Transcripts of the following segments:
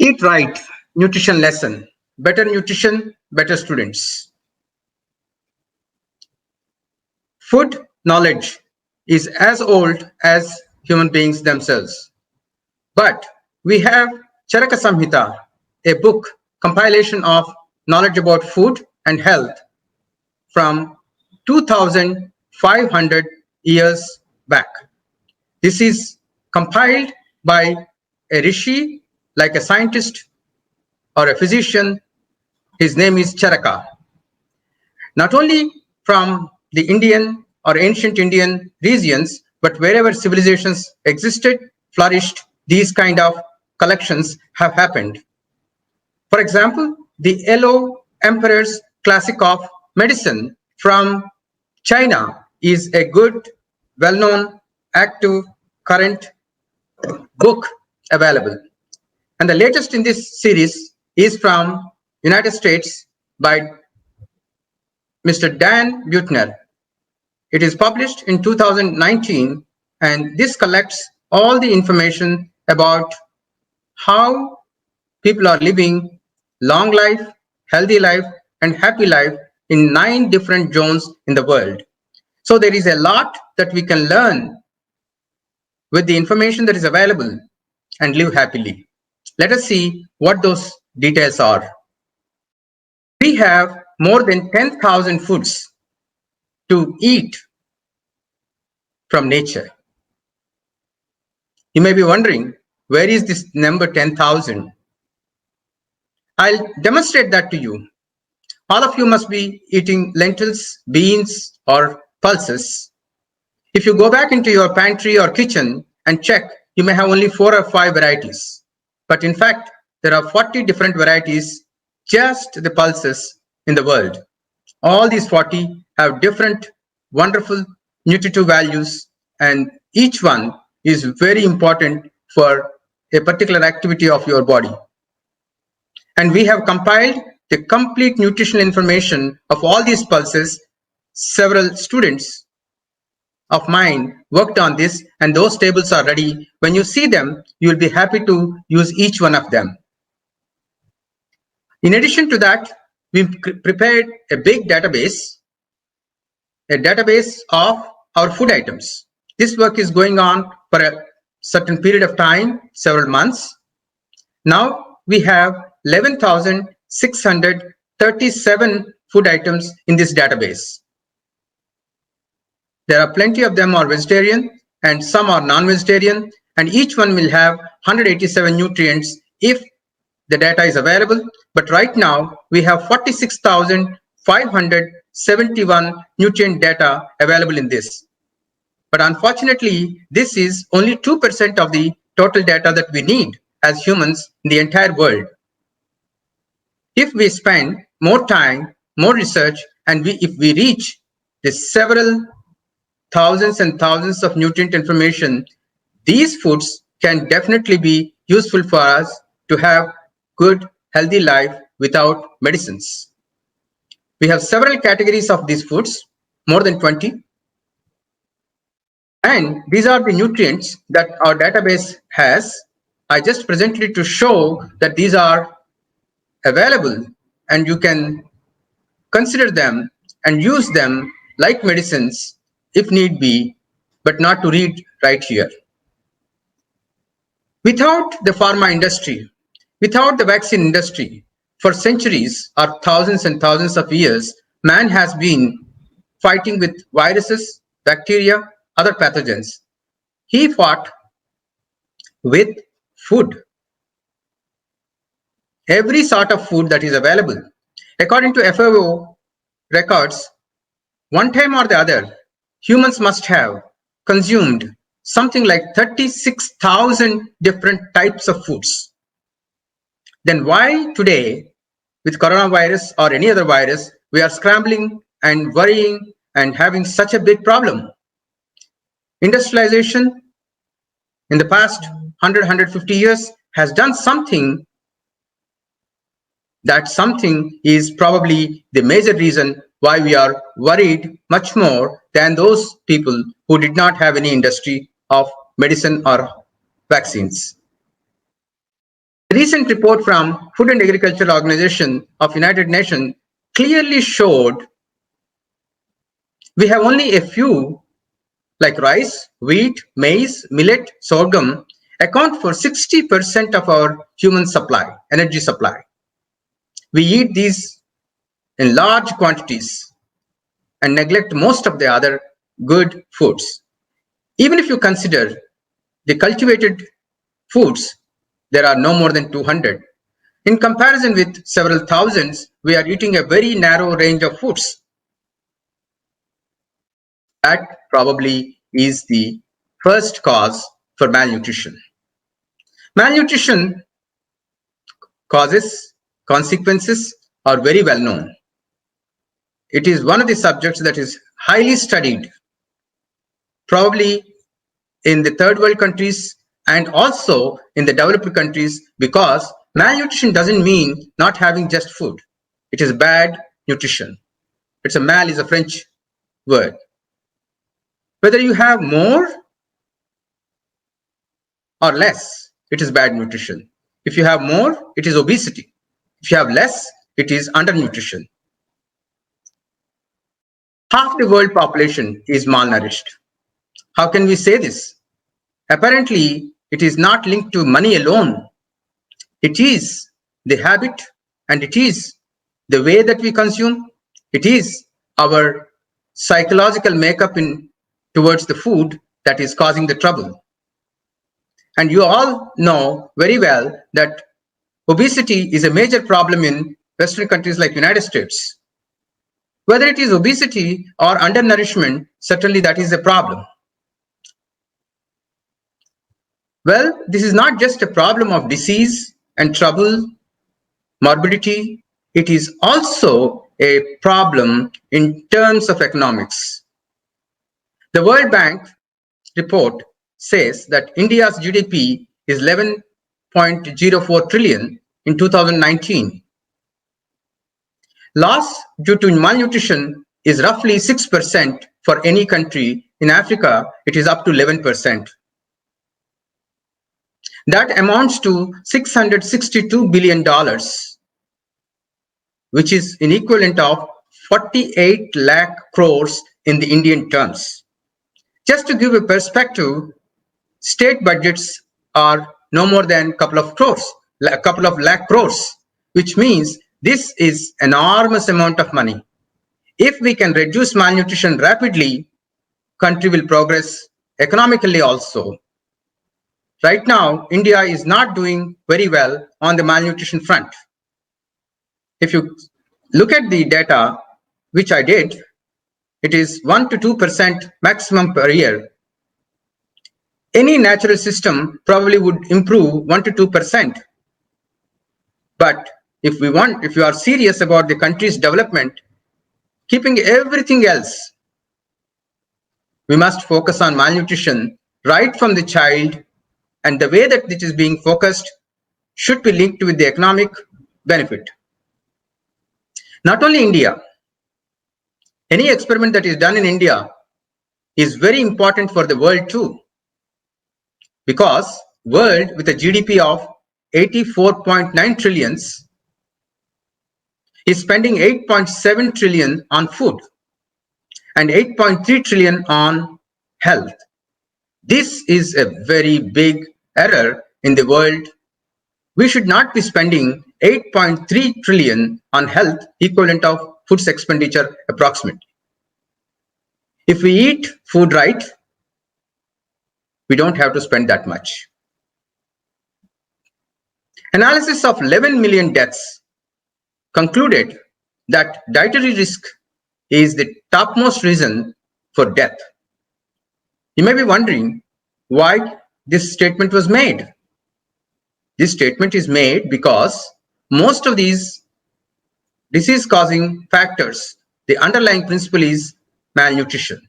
Eat right, nutrition lesson. Better nutrition, better students. Food knowledge is as old as human beings themselves. But we have Charaka Samhita, a book compilation of knowledge about food and health from 2500 years back. This is compiled by a rishi, like a scientist or a physician. His name is Charaka. Not only from the Indian or ancient Indian regions, but wherever civilizations existed, flourished, these kind of collections have happened. For example, the Yellow Emperor's Classic of Medicine from China is a good, well-known, active, current book available. And the latest in this series is from United States by Mr. Dan Buettner. It is published in 2019, and this collects all the information about how people are living long life, healthy life, and happy life in 9 different zones in the world. So there is a lot that we can learn with the information that is available and live happily. Let us see what those details are. We have more than 10,000 foods to eat from nature. You may be wondering, where is this number 10,000? I'll demonstrate that to you. All of you must be eating lentils, beans, or pulses. If you go back into your pantry or kitchen and check, you may have only 4 or 5 varieties. But in fact, there are 40 different varieties, just the pulses in the world. All these 40 have different wonderful nutritive values, and each one is very important for a particular activity of your body. And we have compiled the complete nutritional information of all these pulses. Several students of mine worked on this, and those tables are ready. When you see them, you will be happy to use each one of them. In addition to that, we've prepared a big database, of our food items. This work is going on for a certain period of time, several months. Now we have 11,637 food items in this database. There are plenty of them are vegetarian and some are non-vegetarian, and each one will have 187 nutrients if the data is available. But right now we have 46,571 nutrient data available in this. But unfortunately, this is only 2% of the total data that we need as humans in the entire world. If we spend more time, more research, and if we reach the several thousands and thousands of nutrient information, these foods can definitely be useful for us to have good, healthy life without medicines. We have several categories of these foods, more than 20. And these are the nutrients that our database has. I just presented it to show that these are available and you can consider them and use them like medicines if need be, but not to read right here. Without the pharma industry, without the vaccine industry, for centuries or thousands and thousands of years, man has been fighting with viruses, bacteria, other pathogens. He fought with food. Every sort of food that is available. According to FAO records, one time or the other, humans must have consumed something like 36,000 different types of foods. Then why today, with coronavirus or any other virus, we are scrambling and worrying and having such a big problem? Industrialization in the past 100-150 years has done something. That something is probably the major reason why we are worried much more than those people who did not have any industry of medicine or vaccines. A recent report from Food and Agriculture Organization of United Nations clearly showed we have only a few like rice, wheat, maize, millet, sorghum account for 60% of our human supply, energy supply. We eat these in large quantities and neglect most of the other good foods. Even if you consider the cultivated foods, there are no more than 200. In comparison with several thousands, we are eating a very narrow range of foods. That probably is the first cause for malnutrition. Malnutrition causes, consequences are very well known. It is one of the subjects that is highly studied, probably in the third world countries and also in the developed countries, because malnutrition doesn't mean not having just food. It is bad nutrition. It's a mal is a French word. Whether you have more or less, it is bad nutrition. If you have more, it is obesity. If you have less, it is undernutrition. Half the world population is malnourished. How can we say this? Apparently, it is not linked to money alone. It is the habit and it is the way that we consume. It is our psychological makeup towards the food that is causing the trouble. And you all know very well that obesity is a major problem in Western countries like United States. Whether it is obesity or undernourishment, certainly that is a problem. Well, this is not just a problem of disease and trouble, morbidity. It is also a problem in terms of economics. The World Bank report says that India's GDP is 11.04 trillion in 2019. Loss due to malnutrition is roughly 6% for any country. In Africa, it is up to 11%. That amounts to $662 billion, which is an equivalent of 48 lakh crores in the Indian terms. Just to give a perspective, state budgets are no more than a couple of lakh crores, which means this is an enormous amount of money. If we can reduce malnutrition rapidly, country will progress economically also. Right now, India is not doing very well on the malnutrition front. If you look at the data, which I did, it is 1 to 2% maximum per year. Any natural system probably would improve 1 to 2%. But if you are serious about the country's development, keeping everything else, we must focus on malnutrition right from the child, and the way that it is being focused should be linked with the economic benefit. Not only India, any experiment that is done in India is very important for the world too, because world with a GDP of 84.9 trillions is spending 8.7 trillion on food and 8.3 trillion on health. This is a very big error in the world. We should not be spending 8.3 trillion on health, equivalent of food expenditure approximately. If we eat food right, we don't have to spend that much. Analysis of 11 million deaths concluded that dietary risk is the topmost reason for death. You may be wondering why this statement was made. This statement is made because most of these disease-causing factors, the underlying principle is malnutrition,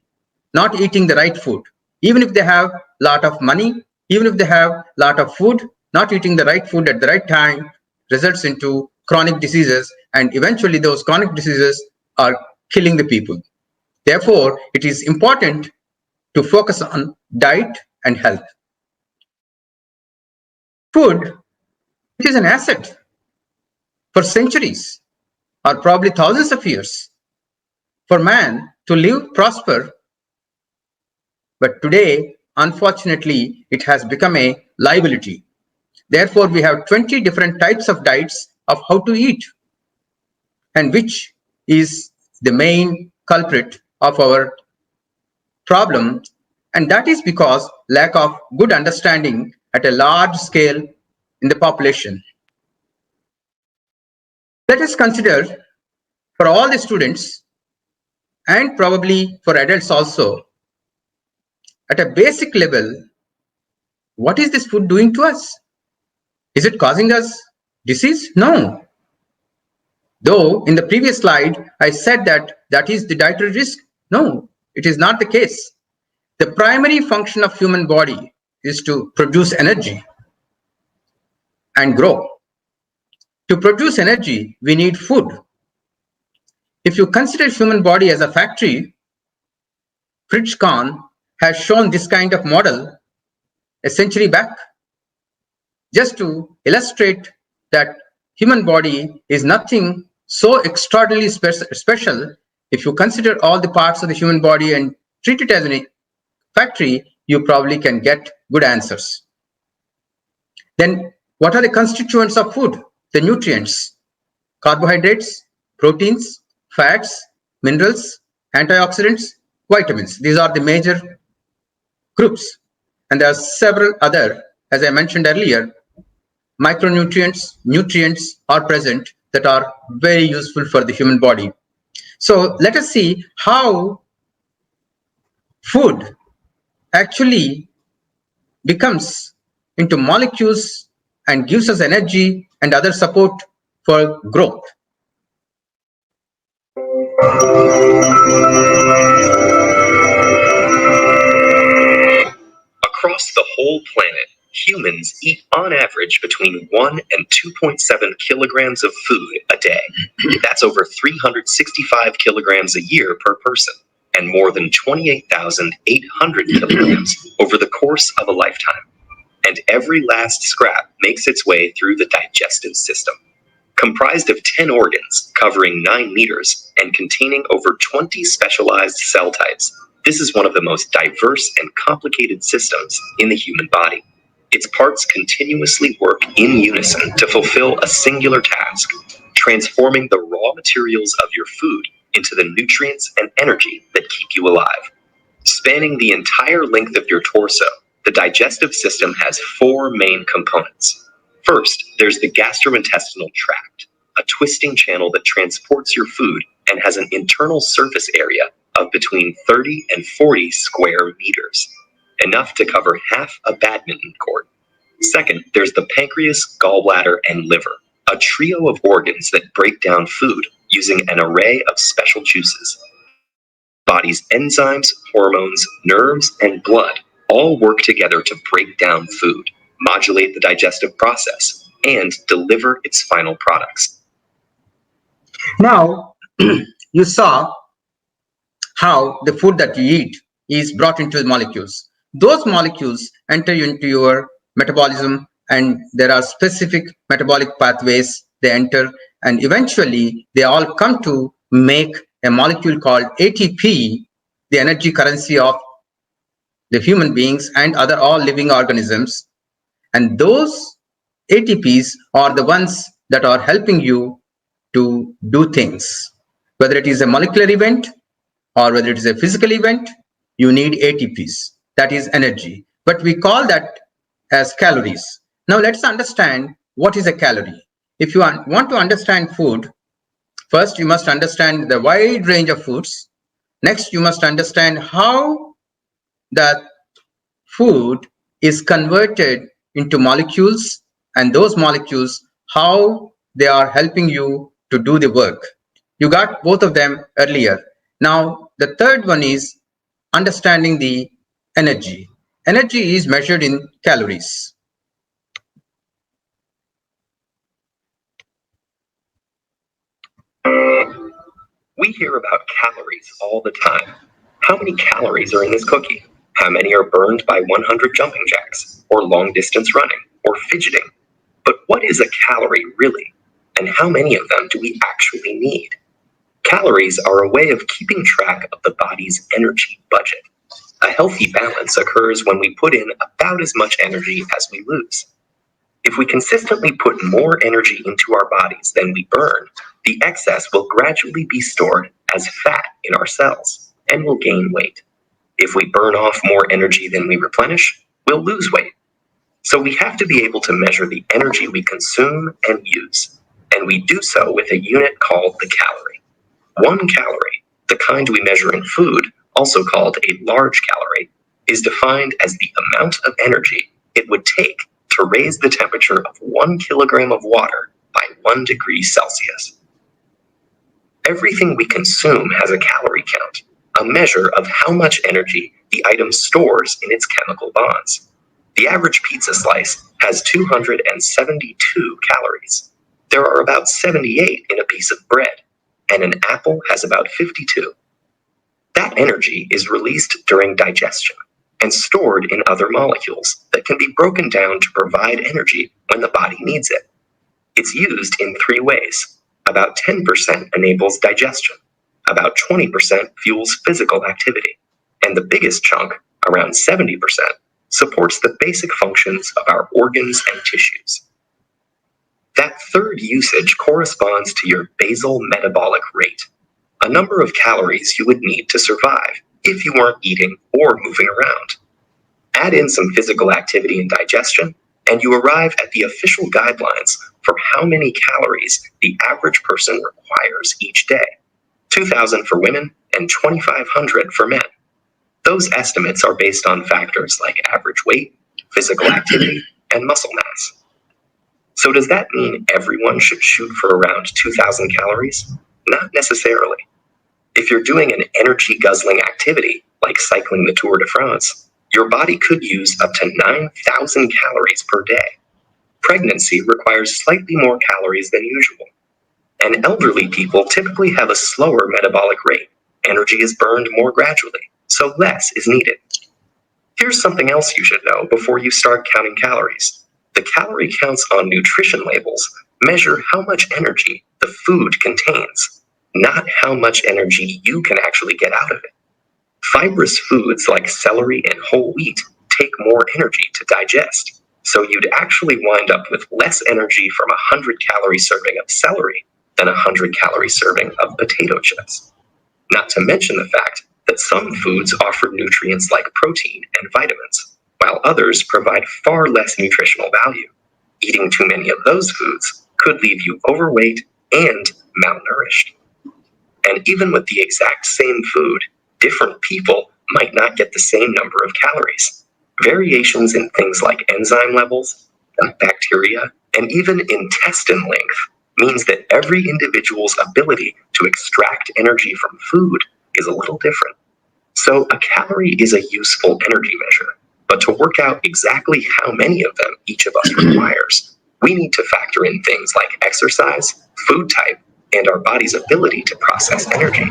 not eating the right food. Even if they have a lot of money, even if they have a lot of food, not eating the right food at the right time results into chronic diseases, and eventually those chronic diseases are killing the people. Therefore, it is important to focus on diet and health. Food It is an asset for centuries or probably thousands of years for man to live, prosper. But today, unfortunately, it has become a liability. Therefore, we have 20 different types of diets of how to eat, and which is the main culprit of our problem. And that is because lack of good understanding at a large scale in the population. Let us consider for all the students and probably for adults also, at a basic level, what is this food doing to us? Is it causing us disease? No. Though in the previous slide, I said that that is the dietary risk. No, it is not the case. The primary function of human body is to produce energy and grow. To produce energy, we need food. If you consider human body as a factory, Fritz Kahn has shown this kind of model a century back, just to illustrate that human body is nothing so extraordinarily special. If you consider all the parts of the human body and treat it as a factory, you probably can get good answers. Then what are the constituents of food? The nutrients: carbohydrates, proteins, fats, minerals, antioxidants, vitamins. These are the major groups. And there are several other, as I mentioned earlier, micronutrients, nutrients are present that are very useful for the human body. So let us see how food actually becomes into molecules and gives us energy and other support for growth. Across the whole planet, humans eat on average between 1 and 2.7 kilograms of food a day. That's over 365 kilograms a year per person, and more than 28,800 kilograms over the course of a lifetime. And every last scrap makes its way through the digestive system. Comprised of 10 organs, covering 9 meters, and containing over 20 specialized cell types, this is one of the most diverse and complicated systems in the human body. Its parts continuously work in unison to fulfill a singular task, transforming the raw materials of your food into the nutrients and energy that keep you alive. Spanning the entire length of your torso, the digestive system has 4 main components. First, there's the gastrointestinal tract, a twisting channel that transports your food and has an internal surface area of between 30 and 40 square meters, enough to cover half a badminton court. Second, there's the pancreas, gallbladder, and liver, a trio of organs that break down food using an array of special juices. Body's enzymes, hormones, nerves, and blood all work together to break down food, modulate the digestive process, and deliver its final products. Now, you saw how the food that you eat is brought into the molecules. Those molecules enter into your metabolism, and there are specific metabolic pathways they enter, and eventually they all come to make a molecule called ATP, the energy currency of the human beings and other all living organisms. And those ATPs are the ones that are helping you to do things. Whether it is a molecular event or whether it is a physical event, you need ATPs. That is energy. But we call that as calories. Now let's understand what is a calorie. If you want to understand food, first you must understand the wide range of foods. Next, you must understand how that food is converted into molecules, and those molecules, how they are helping you to do the work. You got both of them earlier. Now, the third one is understanding the energy. Energy is measured in calories. We hear about calories all the time. How many calories are in this cookie? How many are burned by 100 jumping jacks, or long distance running, or fidgeting? But what is a calorie really? And how many of them do we actually need? Calories are a way of keeping track of the body's energy budget. A healthy balance occurs when we put in about as much energy as we lose. If we consistently put more energy into our bodies than we burn, the excess will gradually be stored as fat in our cells and will gain weight. If we burn off more energy than we replenish, we'll lose weight. So we have to be able to measure the energy we consume and use, and we do so with a unit called the calorie. 1 calorie, the kind we measure in food, also called a large calorie, is defined as the amount of energy it would take to raise the temperature of 1 kilogram of water by 1 degree Celsius. Everything we consume has a calorie count, a measure of how much energy the item stores in its chemical bonds. The average pizza slice has 272 calories. There are about 78 in a piece of bread, and an apple has about 52. That energy is released during digestion and stored in other molecules that can be broken down to provide energy when the body needs it. It's used in 3 ways. About 10% enables digestion, about 20% fuels physical activity, and the biggest chunk, around 70%, supports the basic functions of our organs and tissues. That third usage corresponds to your basal metabolic rate, a number of calories you would need to survive if you weren't eating or moving around. Add in some physical activity and digestion, and you arrive at the official guidelines for how many calories the average person requires each day. 2,000 for women and 2,500 for men. Those estimates are based on factors like average weight, physical activity, and muscle mass. So does that mean everyone should shoot for around 2,000 calories? Not necessarily. If you're doing an energy-guzzling activity, like cycling the Tour de France, your body could use up to 9,000 calories per day. Pregnancy requires slightly more calories than usual. And elderly people typically have a slower metabolic rate. Energy is burned more gradually, so less is needed. Here's something else you should know before you start counting calories. The calorie counts on nutrition labels measure how much energy the food contains, not how much energy you can actually get out of it. Fibrous foods like celery and whole wheat take more energy to digest, so you'd actually wind up with less energy from a 100-calorie serving of celery than a 100-calorie serving of potato chips. Not to mention the fact that some foods offer nutrients like protein and vitamins, while others provide far less nutritional value. Eating too many of those foods could leave you overweight and malnourished. And even with the exact same food, different people might not get the same number of calories. Variations in things like enzyme levels, bacteria, and even intestine length means that every individual's ability to extract energy from food is a little different. So a calorie is a useful energy measure, but to work out exactly how many of them each of us requires, we need to factor in things like exercise, food type, and our body's ability to process energy.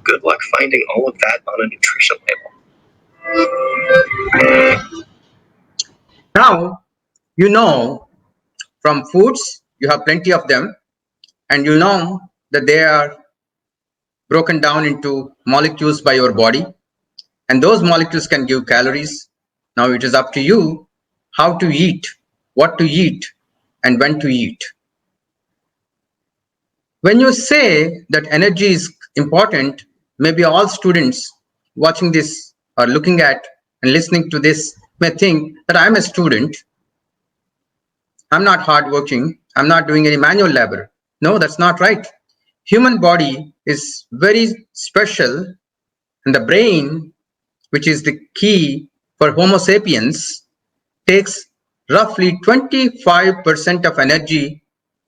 Good luck finding all of that on a nutrition label. Now, you know from foods, you have plenty of them, and you know that they are broken down into molecules by your body, and those molecules can give calories. Now it is up to you how to eat, what to eat, and when to eat. When you say that energy is important, maybe all students watching this or looking at and listening to this may think that I'm a student. I'm not hardworking. I'm not doing any manual labor. No, that's not right. Human body is very special, and the brain, which is the key for Homo sapiens, takes roughly 25% of energy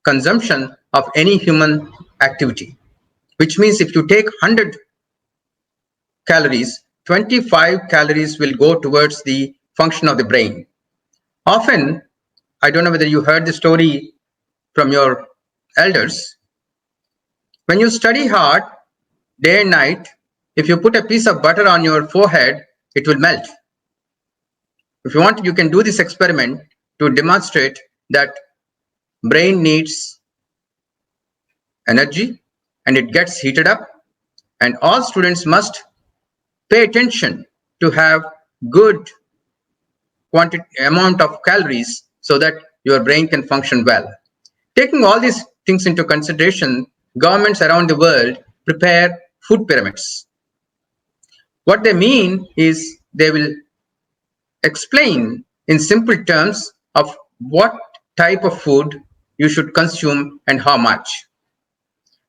consumption of any human activity, which means if you take 100 calories, 25 calories will go towards the function of the brain. Often, I don't know whether you heard the story from your elders. When you study hard, day and night, if you put a piece of butter on your forehead, it will melt. If you want, you can do this experiment to demonstrate that brain needs energy and it gets heated up, and all students must pay attention to have good quantity amount of calories so that your brain can function well. Taking all these things into consideration, governments around the world prepare food pyramids. What they mean is they will explain in simple terms of what type of food you should consume and how much.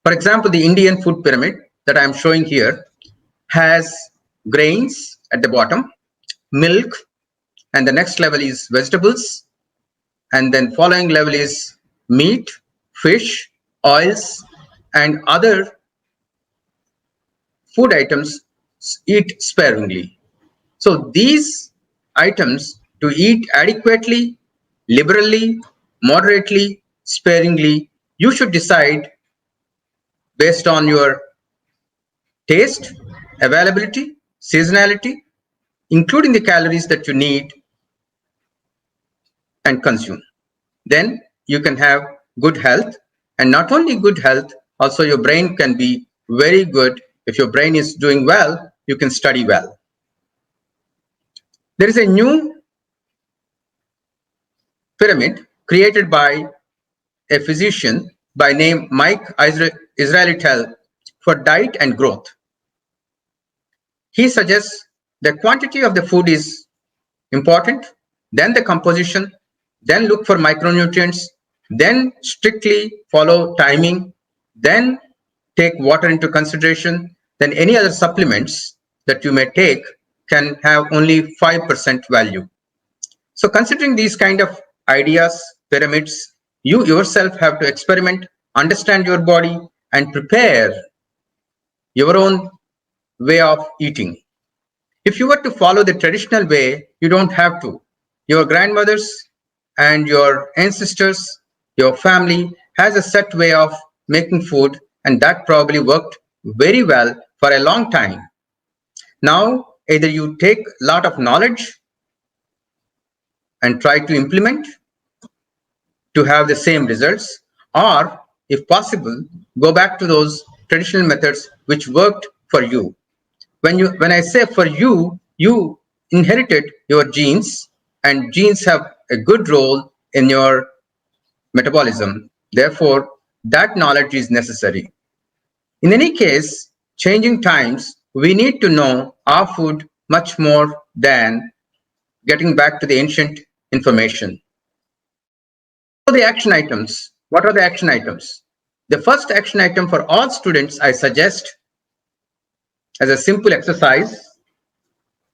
For example, the Indian food pyramid that I am showing here has grains at the bottom, milk, and the next level is vegetables, and then following level is meat, fish, oils, and other food items eat sparingly. So these items to eat adequately, liberally, moderately, sparingly, you should decide based on your taste, availability, seasonality, including the calories that you need and consume. Then you can have good health, and not only good health, also your brain can be very good. If your brain is doing well, you can study well. There is a new pyramid created by a physician by name Mike Israetel for diet and growth. He suggests the quantity of the food is important, then the composition, then look for micronutrients, then strictly follow timing, then take water into consideration, then any other supplements that you may take can have only 5% value. So considering these kind of ideas, pyramids, you yourself have to experiment, understand your body, and prepare your own way of eating. If you were to follow the traditional way, you don't have to. Your grandmothers and your ancestors, your family has a set way of making food, and that probably worked very well for a long time. Now, either you take a lot of knowledge and try to implement to have the same results, or if possible, go back to those traditional methods which worked for you. When I say for you, you inherited your genes, and genes have a good role in your metabolism. Therefore, that knowledge is necessary. In any case, changing times, we need to know our food much more than getting back to the ancient information. So the action items. What are the action items? The first action item for all students, I suggest as a simple exercise,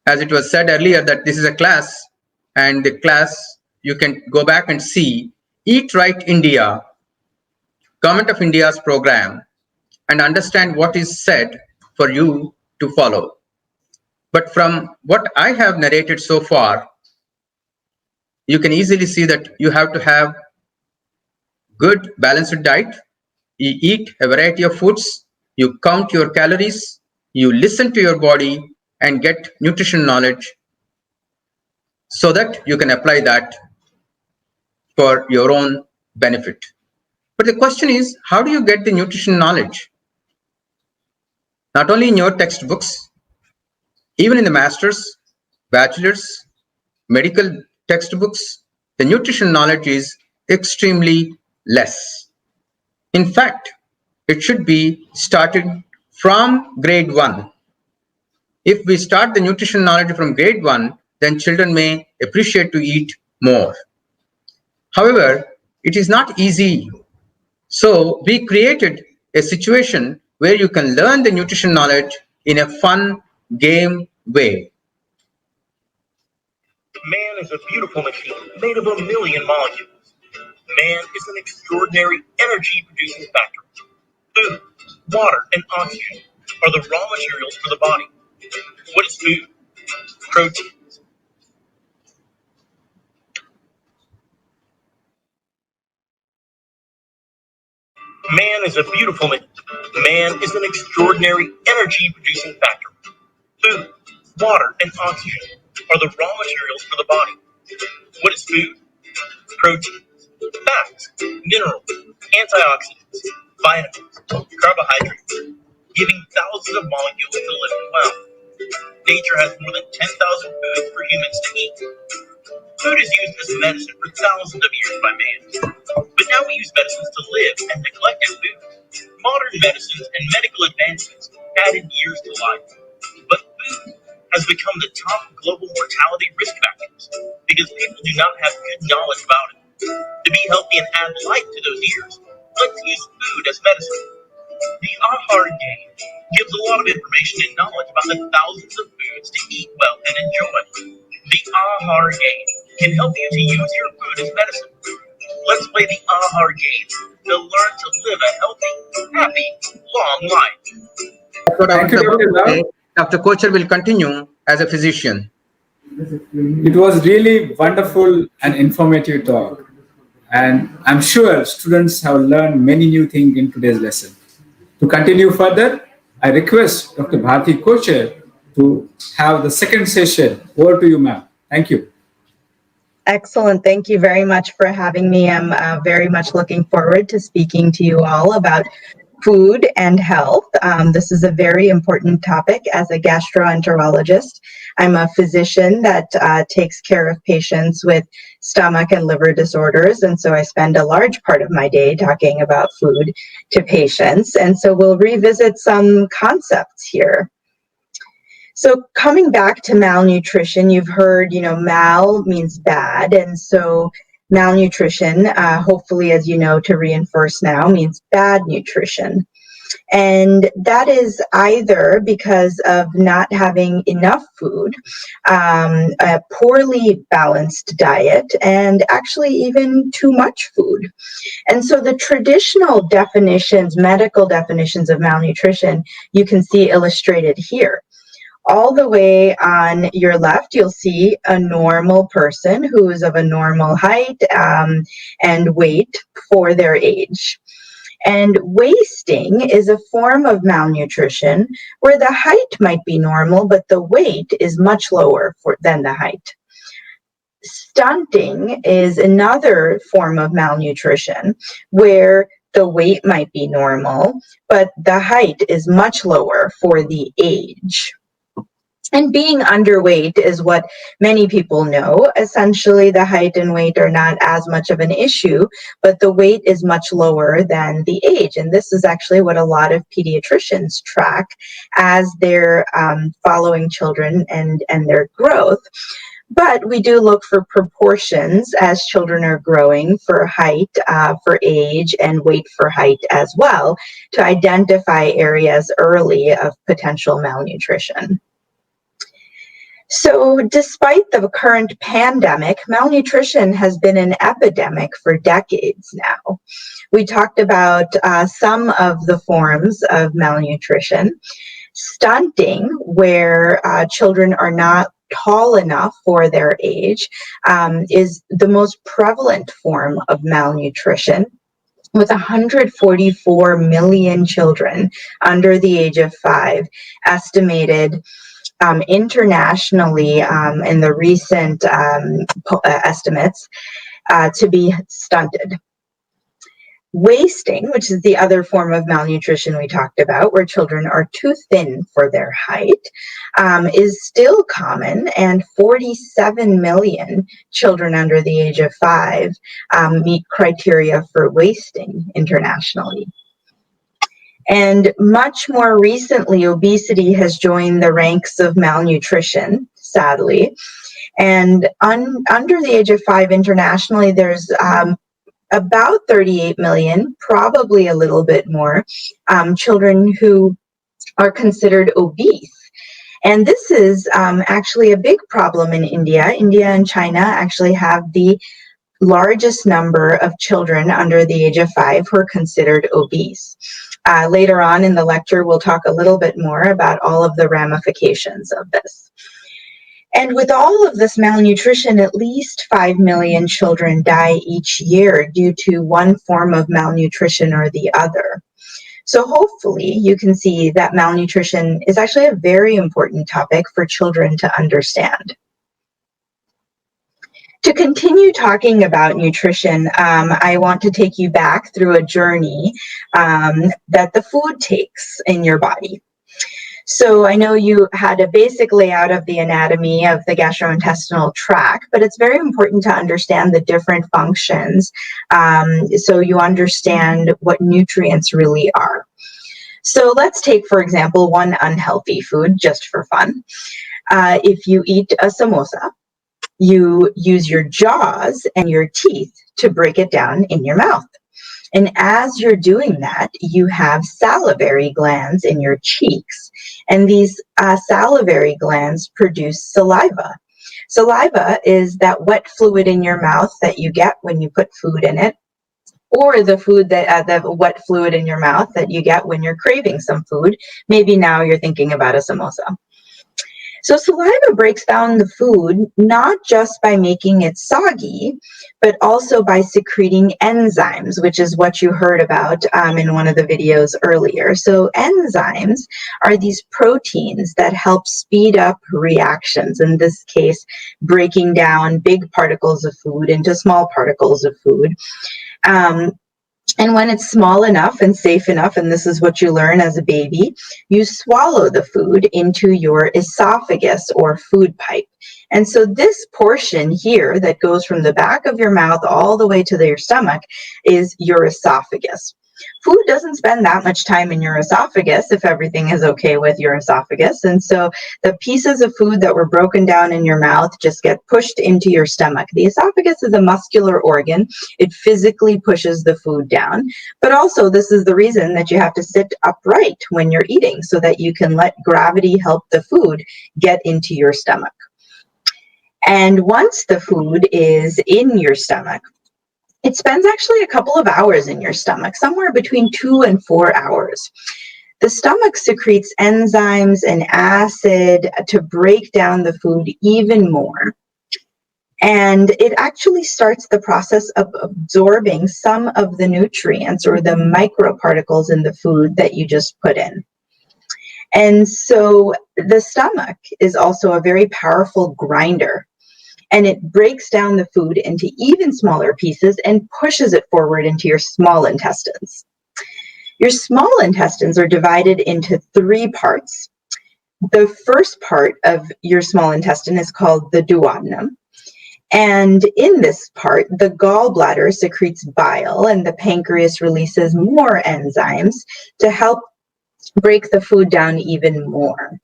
as it was said earlier that this is a class, and the class you can go back and see Eat Right India, Government of India's program, and understand what is said for you to follow. But from what I have narrated so far, you can easily see that you have to have good balanced diet. You eat a variety of foods, you count your calories, you listen to your body and get nutrition knowledge so that you can apply that for your own benefit. But the question is, how do you get the nutrition knowledge? Not only in your textbooks, even in the master's, bachelor's, medical textbooks, the nutrition knowledge is extremely less. In fact, it should be started from grade 1. If we start the nutrition knowledge from grade 1, then children may appreciate to eat more. However, it is not easy. So we created a situation where you can learn the nutrition knowledge in a fun game way. Man is a beautiful machine made of a million molecules. Man is an extraordinary energy-producing factor. Food, water, and oxygen are the raw materials for the body. What is food? Proteins. Man is a beautiful machine. Man is an extraordinary energy-producing factor. Food, water, and oxygen are the raw materials for the body. What is food? Proteins. Fats, minerals, antioxidants, vitamins, carbohydrates, giving thousands of molecules to living well. Nature has more than 10,000 foods for humans to eat. Food is used as medicine for thousands of years by man. But now we use medicines to live and neglected food. Modern medicines and medical advancements added years to life. But food has become the top global mortality risk factors because people do not have good knowledge about it. To be healthy and add life to those years, let's use food as medicine. The Ahar Game gives a lot of information and knowledge about the thousands of foods to eat well and enjoy. The Ahar Game can help you to use your food as medicine. Let's play the Ahar Game to learn to live a healthy, happy, long life. That's what I Thank was you, about Dr. to Rao. say. Dr. Kochhar will continue as a physician. It was really wonderful and informative talk. And I'm sure students have learned many new things in today's lesson. To continue further, I request Dr. Bharti Kochhar to have the second session. Over to you, ma'am. Thank you. Excellent. Thank you very much for having me. I'm very much looking forward to speaking to you all about food and health. This is a very important topic as a gastroenterologist. I'm a physician that takes care of patients with stomach and liver disorders, and so I spend a large part of my day talking about food to patients. And so we'll revisit some concepts here. So coming back to malnutrition, you've heard, mal means bad. And so malnutrition, hopefully, as you know, to reinforce now, means bad nutrition. And that is either because of not having enough food, a poorly balanced diet, and actually even too much food. And so the traditional definitions, medical definitions of malnutrition, you can see illustrated here. All the way on your left, you'll see a normal person who is of a normal height and weight for their age. And wasting is a form of malnutrition where the height might be normal, but the weight is much lower than the height. Stunting is another form of malnutrition where the weight might be normal, but the height is much lower for the age. And being underweight is what many people know. Essentially, the height and weight are not as much of an issue, but the weight is much lower than the age. And this is actually what a lot of pediatricians track as they're following children and their growth. But we do look for proportions as children are growing for height, for age, and weight for height as well to identify areas early of potential malnutrition. So despite the current pandemic, malnutrition has been an epidemic for decades now. We talked about some of the forms of malnutrition. Stunting, where children are not tall enough for their age, is the most prevalent form of malnutrition, with 144 million children under the age of 5 estimated internationally in the recent estimates to be stunted. Wasting, which is the other form of malnutrition we talked about, where children are too thin for their height, is still common, and 47 million children under the age of 5 meet criteria for wasting internationally. And much more recently, obesity has joined the ranks of malnutrition, sadly. And under the age of 5 internationally, there's about 38 million, probably a little bit more, children who are considered obese. And this is actually a big problem in India. India and China actually have the largest number of children under the age of 5 who are considered obese. Later on in the lecture, we'll talk a little bit more about all of the ramifications of this. And with all of this malnutrition, at least 5 million children die each year due to one form of malnutrition or the other. So hopefully you can see that malnutrition is actually a very important topic for children to understand. To continue talking about nutrition, I want to take you back through a journey that the food takes in your body. So I know you had a basic layout of the anatomy of the gastrointestinal tract, but it's very important to understand the different functions so you understand what nutrients really are. So let's take, for example, one unhealthy food just for fun. If you eat a samosa, you use your jaws and your teeth to break it down in your mouth. And as you're doing that, you have salivary glands in your cheeks. And these salivary glands produce saliva. Saliva is that wet fluid in your mouth that you get when you put food in it, or the wet fluid in your mouth that you get when you're craving some food. Maybe now you're thinking about a samosa. So saliva breaks down the food not just by making it soggy, but also by secreting enzymes, which is what you heard about in one of the videos earlier. So enzymes are these proteins that help speed up reactions, in this case, breaking down big particles of food into small particles of food. And when it's small enough and safe enough, and this is what you learn as a baby, you swallow the food into your esophagus or food pipe. And so this portion here that goes from the back of your mouth all the way to your stomach is your esophagus. Food doesn't spend that much time in your esophagus if everything is okay with your esophagus. And so the pieces of food that were broken down in your mouth just get pushed into your stomach. The esophagus is a muscular organ. It physically pushes the food down. But also, this is the reason that you have to sit upright when you're eating so that you can let gravity help the food get into your stomach. And once the food is in your stomach, it spends actually a couple of hours in your stomach, somewhere between 2 and 4 hours. The stomach secretes enzymes and acid to break down the food even more. And it actually starts the process of absorbing some of the nutrients or the microparticles in the food that you just put in. And so the stomach is also a very powerful grinder. And it breaks down the food into even smaller pieces and pushes it forward into your small intestines. Your small intestines are divided into 3 parts. The first part of your small intestine is called the duodenum. And in this part, the gallbladder secretes bile and the pancreas releases more enzymes to help break the food down even more.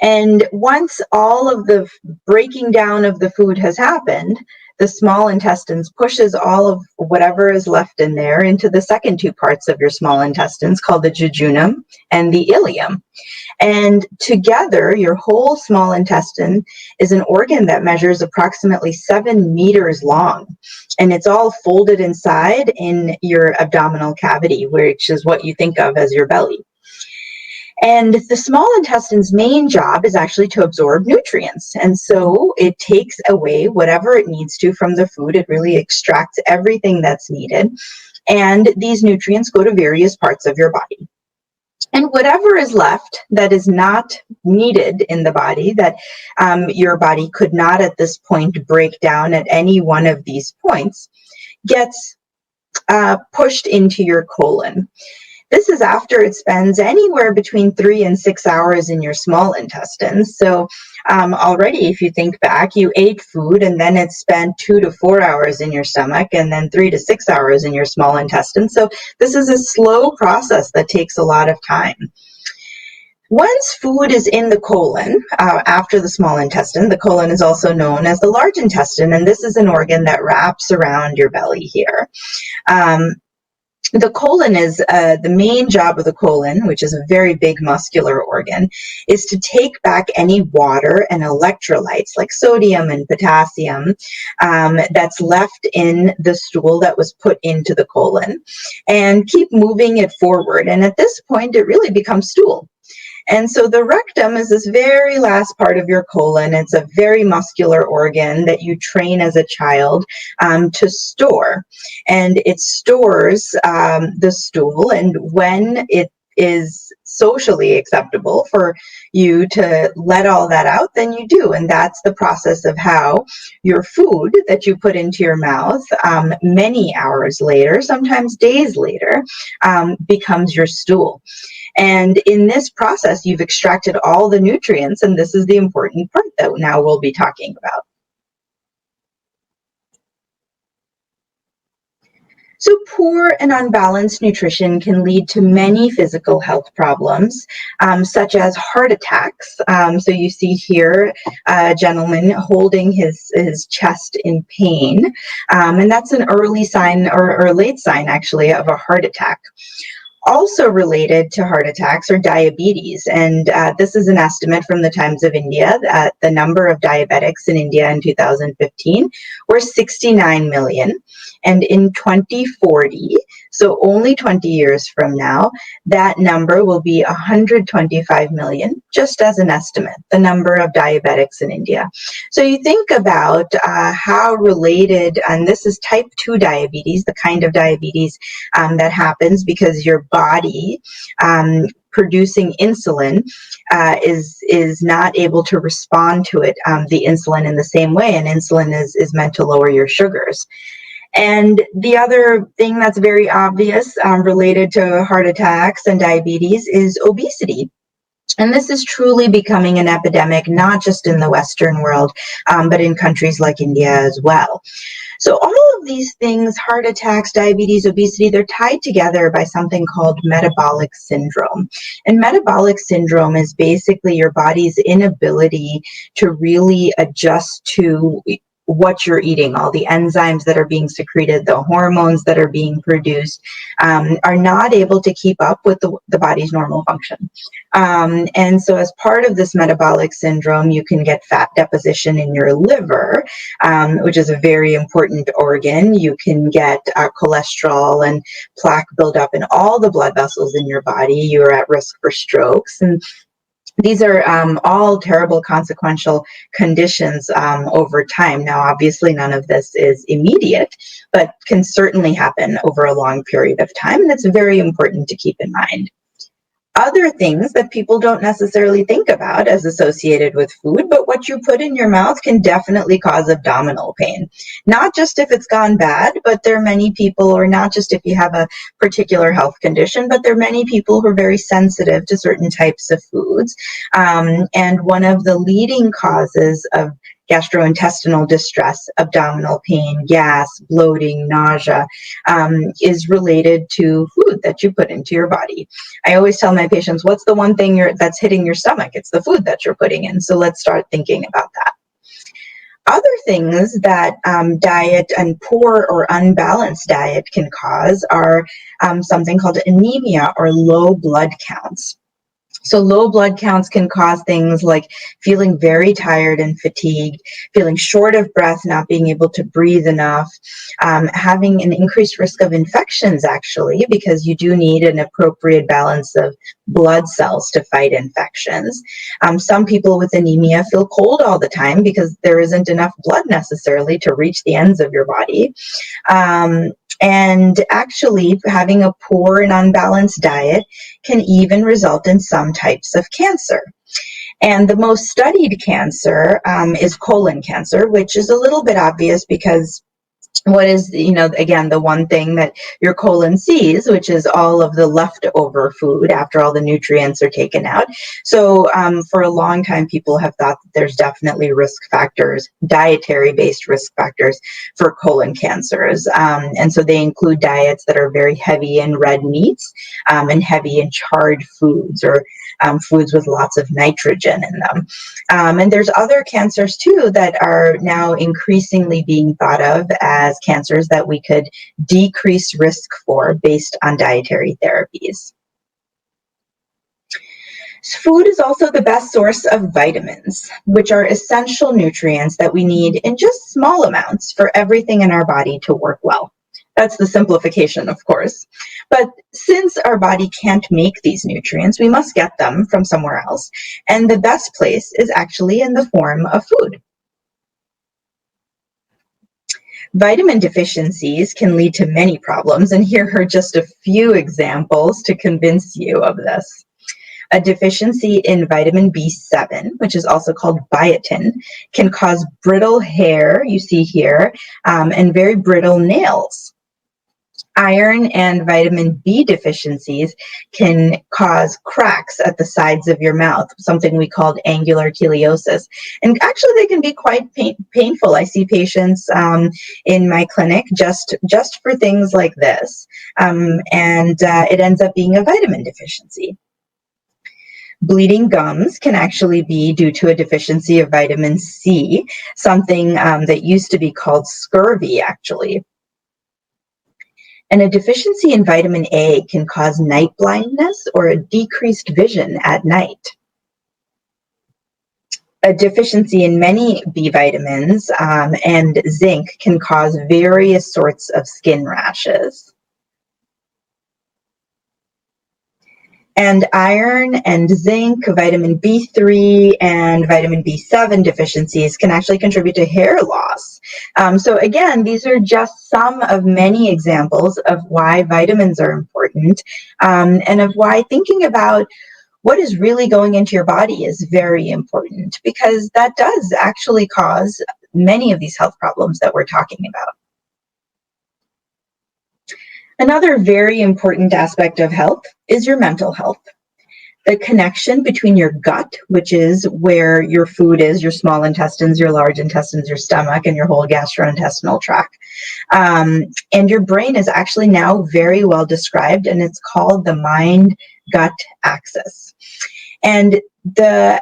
And once all of the breaking down of the food has happened, the small intestines pushes all of whatever is left in there into the second 2 parts of your small intestines called the jejunum and the ileum. And together, your whole small intestine is an organ that measures approximately 7 meters long. And it's all folded inside in your abdominal cavity, which is what you think of as your belly. And the small intestine's main job is actually to absorb nutrients. And so it takes away whatever it needs to from the food. It really extracts everything that's needed. And these nutrients go to various parts of your body. And whatever is left that is not needed in the body, that your body could not at this point break down at any one of these points, gets pushed into your colon. This is after it spends anywhere between 3 and 6 hours in your small intestines. So already, if you think back, you ate food and then it spent 2 to 4 hours in your stomach and then 3 to 6 hours in your small intestine. So this is a slow process that takes a lot of time. Once food is in the colon, after the small intestine, the colon is also known as the large intestine, and this is an organ that wraps around your belly here. The colon is the main job of the colon, which is a very big muscular organ, is to take back any water and electrolytes like sodium and potassium that's left in the stool that was put into the colon and keep moving it forward. And at this point, it really becomes stool. And so the rectum is this very last part of your colon. It's a very muscular organ that you train as a child to store. And it stores the stool. And when it is socially acceptable for you to let all that out, then you do. And that's the process of how your food that you put into your mouth many hours later, sometimes days later, becomes your stool. And in this process, you've extracted all the nutrients, and this is the important part that now we'll be talking about. So poor and unbalanced nutrition can lead to many physical health problems, such as heart attacks. So you see here a gentleman holding his chest in pain, and that's an early sign or late sign actually of a heart attack. Also related to heart attacks are diabetes, and this is an estimate from the Times of India that the number of diabetics in India in 2015 were 69 million, and in 2040, so only 20 years from now, that number will be 125 million, just as an estimate, the number of diabetics in India. So you think about how related, and this is type 2 diabetes, the kind of diabetes that happens because your body producing insulin is not able to respond to it, the insulin, in the same way, and insulin is meant to lower your sugars. And the other thing that's very obvious related to heart attacks and diabetes is obesity. And this is truly becoming an epidemic, not just in the Western world, but in countries like India as well. So all of these things, heart attacks, diabetes, obesity, they're tied together by something called metabolic syndrome. And metabolic syndrome is basically your body's inability to really adjust to what you're eating. All the enzymes that are being secreted, the hormones that are being produced, are not able to keep up with the body's normal function. And so as part of this metabolic syndrome, you can get fat deposition in your liver, which is a very important organ. You can get cholesterol and plaque buildup in all the blood vessels in your body. You're at risk for strokes. And these are all terrible consequential conditions over time. Now, obviously, none of this is immediate, but can certainly happen over a long period of time, and it's very important to keep in mind. Other things that people don't necessarily think about as associated with food, but what you put in your mouth can definitely cause abdominal pain. Not just if it's gone bad, but there are many people, or not just if you have a particular health condition, but there are many people who are very sensitive to certain types of foods. And one of the leading causes of gastrointestinal distress, abdominal pain, gas, bloating, nausea, is related to food that you put into your body. I always tell my patients, what's the one thing that's hitting your stomach? It's the food that you're putting in. So let's start thinking about that. Other things that diet and poor or unbalanced diet can cause are something called anemia or low blood counts. So low blood counts can cause things like feeling very tired and fatigued, feeling short of breath, not being able to breathe enough, having an increased risk of infections, actually, because you do need an appropriate balance of blood cells to fight infections. Some people with anemia feel cold all the time because there isn't enough blood necessarily to reach the ends of your body. And actually, having a poor and unbalanced diet can even result in some types of cancer. And the most studied cancer is colon cancer, which is a little bit obvious because what is, again, the one thing that your colon sees, which is all of the leftover food after all the nutrients are taken out. So for a long time, people have thought that there's definitely risk factors, dietary-based risk factors for colon cancers. And so they include diets that are very heavy in red meats and heavy in charred foods, or foods with lots of nitrogen in them. And there's other cancers too that are now increasingly being thought of as cancers that we could decrease risk for based on dietary therapies. Food is also the best source of vitamins, which are essential nutrients that we need in just small amounts for everything in our body to work well. That's the simplification, of course. But since our body can't make these nutrients, we must get them from somewhere else. And the best place is actually in the form of food. Vitamin deficiencies can lead to many problems, and here are just a few examples to convince you of this. A deficiency in vitamin B7, which is also called biotin, can cause brittle hair, you see here, and very brittle nails. Iron and vitamin B deficiencies can cause cracks at the sides of your mouth, something we called angular cheiliosis. And actually, they can be quite painful. I see patients in my clinic just for things like this, and it ends up being a vitamin deficiency. Bleeding gums can actually be due to a deficiency of vitamin C, something that used to be called scurvy, actually. And a deficiency in vitamin A can cause night blindness or a decreased vision at night. A deficiency in many B vitamins and zinc can cause various sorts of skin rashes. And iron and zinc, vitamin B3 and vitamin B7 deficiencies can actually contribute to hair loss. So again, these are just some of many examples of why vitamins are important, and of why thinking about what is really going into your body is very important, because that does actually cause many of these health problems that we're talking about. Another very important aspect of health is your mental health. The connection between your gut, which is where your food is, your small intestines, your large intestines, your stomach, and your whole gastrointestinal tract, and your brain is actually now very well described, and it's called the mind-gut axis. And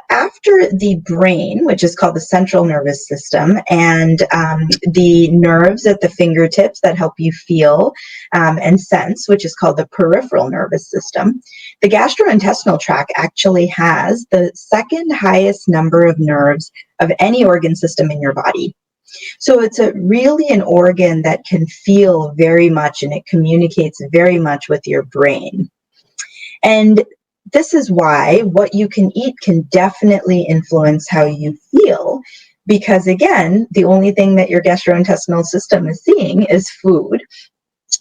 after the brain, which is called the central nervous system, and the nerves at the fingertips that help you feel and sense, which is called the peripheral nervous system, the gastrointestinal tract actually has the second highest number of nerves of any organ system in your body. So it's really an organ that can feel very much, and it communicates very much with your brain. And this is why what you can eat can definitely influence how you feel, because again, the only thing that your gastrointestinal system is seeing is food.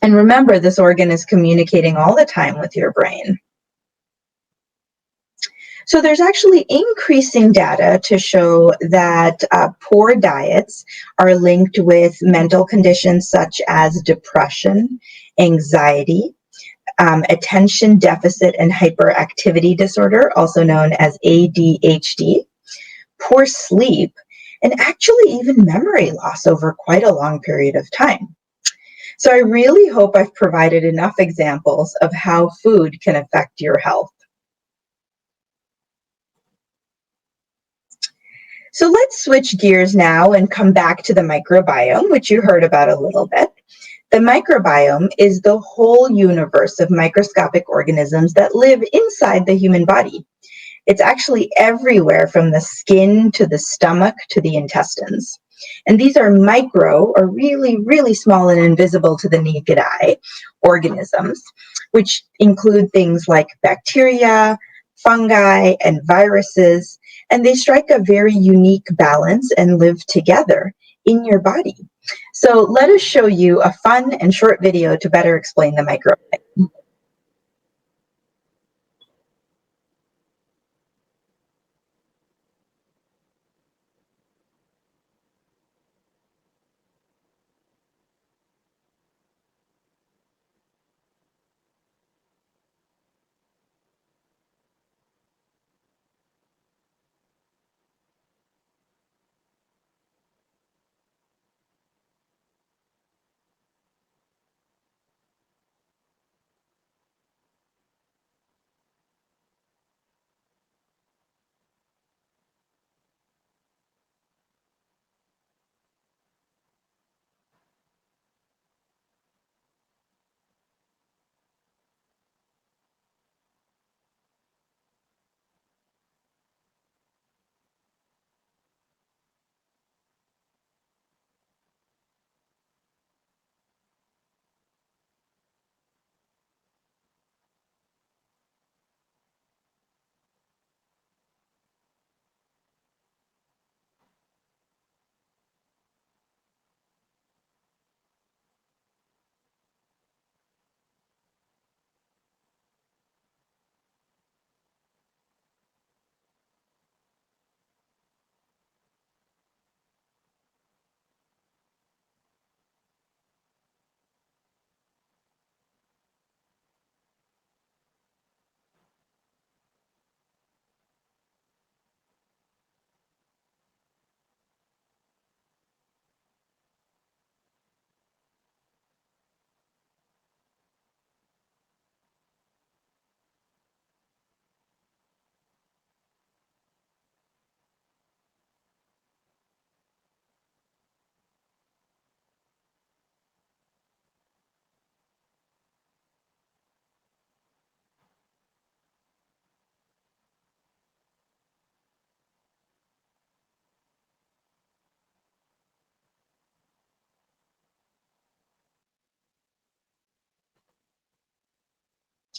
And remember, this organ is communicating all the time with your brain. So there's actually increasing data to show that poor diets are linked with mental conditions such as depression, anxiety, attention deficit and hyperactivity disorder, also known as ADHD, poor sleep, and actually even memory loss over quite a long period of time. So I really hope I've provided enough examples of how food can affect your health. So let's switch gears now and come back to the microbiome, which you heard about a little bit. The microbiome is the whole universe of microscopic organisms that live inside the human body. It's actually everywhere from the skin to the stomach to the intestines. And these are micro, or really, really small and invisible to the naked eye, organisms, which include things like bacteria, fungi, and viruses, and they strike a very unique balance and live together in your body. So let us show you a fun and short video to better explain the microbiome.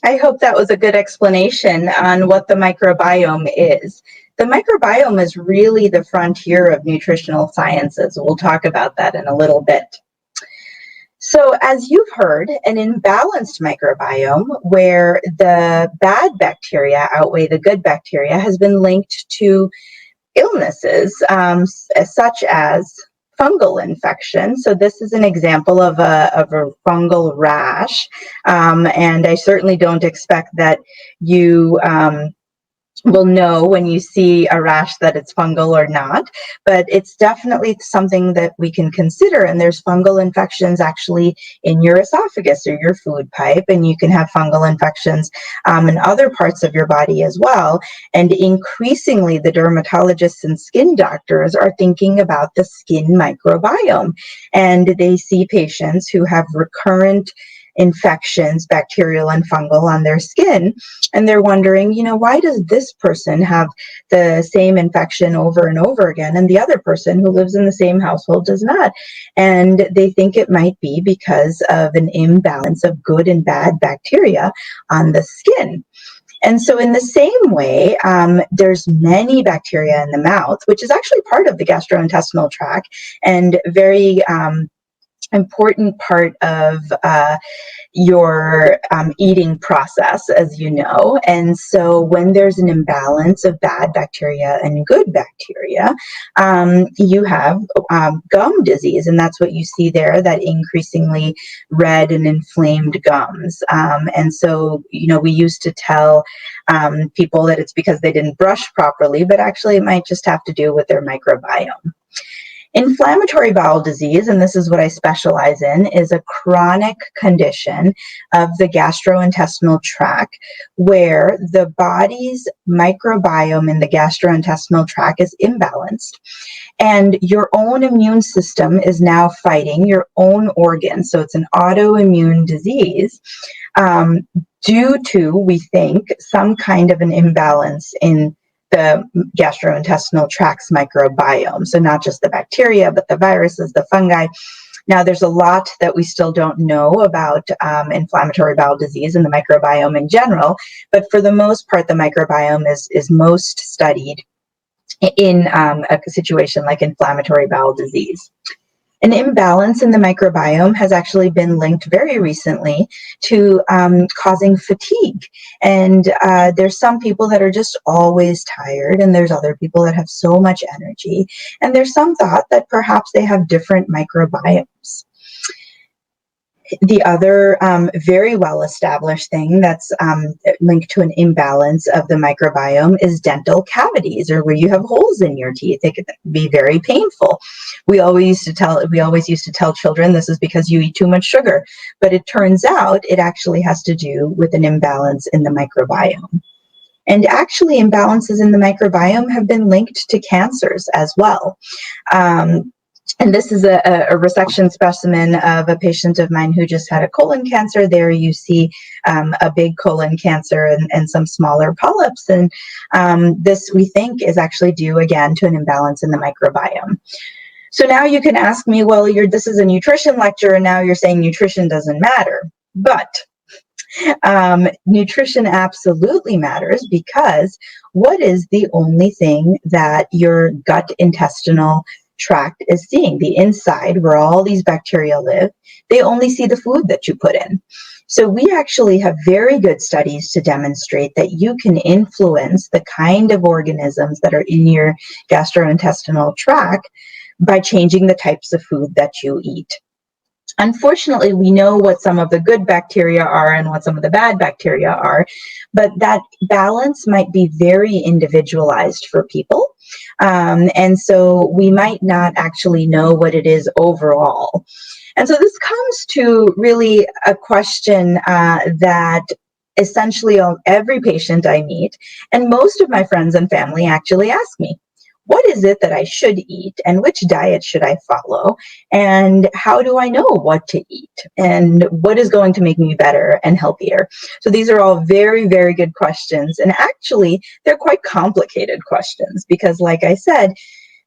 I hope that was a good explanation on what the microbiome is. The microbiome is really the frontier of nutritional sciences. We'll talk about that in a little bit. So, as you've heard, an imbalanced microbiome where the bad bacteria outweigh the good bacteria has been linked to illnesses such as fungal infection. So this is an example of a fungal rash. And I certainly don't expect that you will know when you see a rash that it's fungal or not, but it's definitely something that we can consider. And there's fungal infections actually in your esophagus or your food pipe, and you can have fungal infections in other parts of your body as well. And increasingly, the dermatologists and skin doctors are thinking about the skin microbiome, and they see patients who have recurrent infections, bacterial and fungal, on their skin, and they're wondering, why does this person have the same infection over and over again and the other person who lives in the same household does not? And they think it might be because of an imbalance of good and bad bacteria on the skin. And so in the same way, there's many bacteria in the mouth, which is actually part of the gastrointestinal tract and very important part of your eating process, as you know. And so when there's an imbalance of bad bacteria and good bacteria, you have gum disease. And that's what you see there, that increasingly red and inflamed gums. And so, we used to tell people that it's because they didn't brush properly, but actually it might just have to do with their microbiome. Inflammatory bowel disease, and this is what I specialize in, is a chronic condition of the gastrointestinal tract where the body's microbiome in the gastrointestinal tract is imbalanced. And your own immune system is now fighting your own organs. So it's an autoimmune disease due to, we think, some kind of an imbalance in the gastrointestinal tract's microbiome. So not just the bacteria, but the viruses, the fungi. Now, there's a lot that we still don't know about inflammatory bowel disease and the microbiome in general, but for the most part, the microbiome is most studied in a situation like inflammatory bowel disease. An imbalance in the microbiome has actually been linked very recently to causing fatigue. And there's some people that are just always tired, and there's other people that have so much energy. And there's some thought that perhaps they have different microbiomes. The other very well-established thing that's linked to an imbalance of the microbiome is dental cavities, or where you have holes in your teeth. It can be very painful. We always used to tell children this is because you eat too much sugar, but it turns out it actually has to do with an imbalance in the microbiome. And actually, imbalances in the microbiome have been linked to cancers as well. And this is a resection specimen of a patient of mine who just had a colon cancer. There you see a big colon cancer and some smaller polyps. And this, we think, is actually due, again, to an imbalance in the microbiome. So now you can ask me, well, this is a nutrition lecture, and now you're saying nutrition doesn't matter. But nutrition absolutely matters, because what is the only thing that your gut intestinal tract is seeing? The inside, where all these bacteria live, they only see the food that you put in. So we actually have very good studies to demonstrate that you can influence the kind of organisms that are in your gastrointestinal tract by changing the types of food that you eat. Unfortunately, we know what some of the good bacteria are and what some of the bad bacteria are, but that balance might be very individualized for people. And so we might not actually know what it is overall. And so this comes to really a question that essentially every patient I meet, and most of my friends and family, actually ask me, what is it that I should eat, and which diet should I follow, and how do I know what to eat, and what is going to make me better and healthier? So these are all very, very good questions, and actually they're quite complicated questions, because like I said,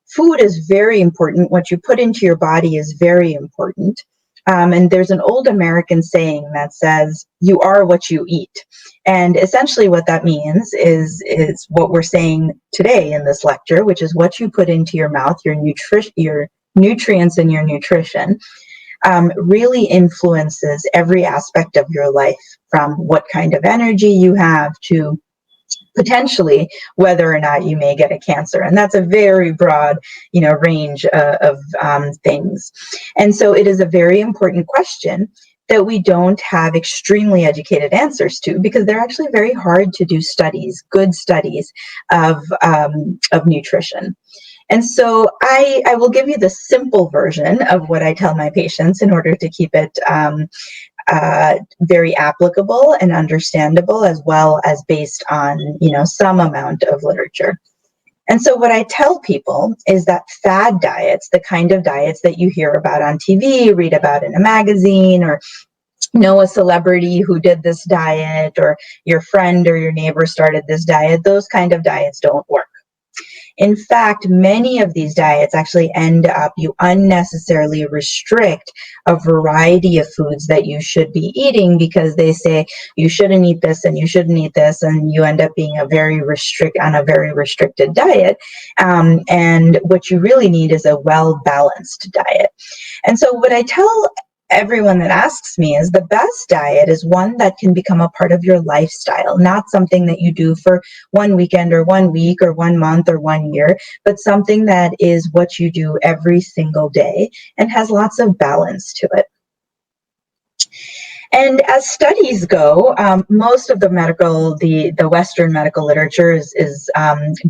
food is very important. What you put into your body is very important. And there's an old American saying that says, "You are what you eat." And essentially what that means is what we're saying today in this lecture, which is what you put into your mouth, your nutrients and your nutrition, really influences every aspect of your life, from what kind of energy you have to potentially whether or not you may get a cancer. And that's a very broad, range of things. And so it is a very important question that we don't have extremely educated answers to, because they're actually very hard to do studies, good studies of nutrition. And so I will give you the simple version of what I tell my patients in order to keep it very applicable and understandable, as well as based on, some amount of literature. And so what I tell people is that fad diets, the kind of diets that you hear about on TV, read about in a magazine, or know a celebrity who did this diet, or your friend or your neighbor started this diet, those kind of diets don't work. In fact, many of these diets actually end up, you unnecessarily restrict a variety of foods that you should be eating, because they say you shouldn't eat this and you shouldn't eat this, and you end up being on a very restricted diet. And what you really need is a well-balanced diet. And so what I tell everyone that asks me is the best diet is one that can become a part of your lifestyle, not something that you do for one weekend or 1 week or 1 month or 1 year, but something that is what you do every single day and has lots of balance to it. And as studies go, most of the Western medical literature is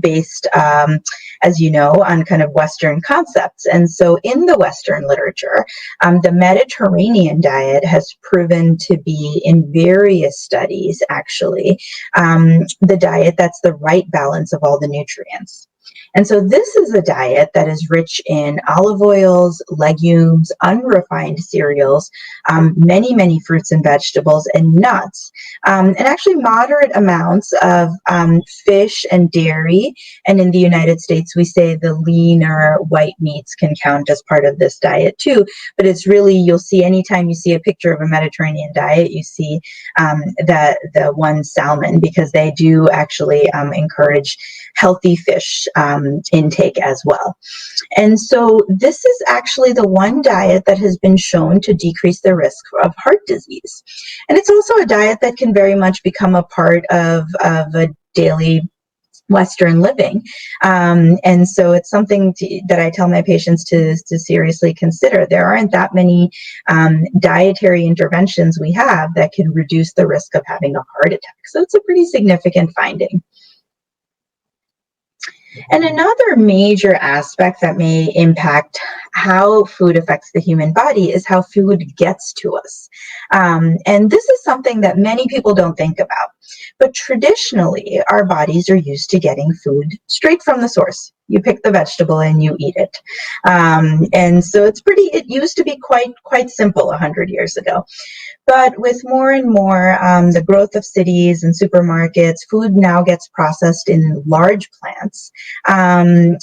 based, as you know, on kind of Western concepts. And so in the Western literature, the Mediterranean diet has proven to be, in various studies actually, the diet that's the right balance of all the nutrients. And so this is a diet that is rich in olive oils, legumes, unrefined cereals, many, many fruits and vegetables, and nuts, and actually moderate amounts of fish and dairy. And in the United States, we say the leaner white meats can count as part of this diet too. But it's really, you'll see anytime you see a picture of a Mediterranean diet, you see the one salmon, because they do actually encourage healthy fish intake as well. And so this is actually the one diet that has been shown to decrease the risk of heart disease. And it's also a diet that can very much become a part of a daily Western living. And so it's something that I tell my patients to seriously consider. There aren't that many dietary interventions we have that can reduce the risk of having a heart attack. So it's a pretty significant finding. And another major aspect that may impact how food affects the human body is how food gets to us. And this is something that many people don't think about. But traditionally, our bodies are used to getting food straight from the source. You pick the vegetable and you eat it. And so it used to be quite simple 100 years ago. But with more and more the growth of cities and supermarkets, food now gets processed in large plants. And,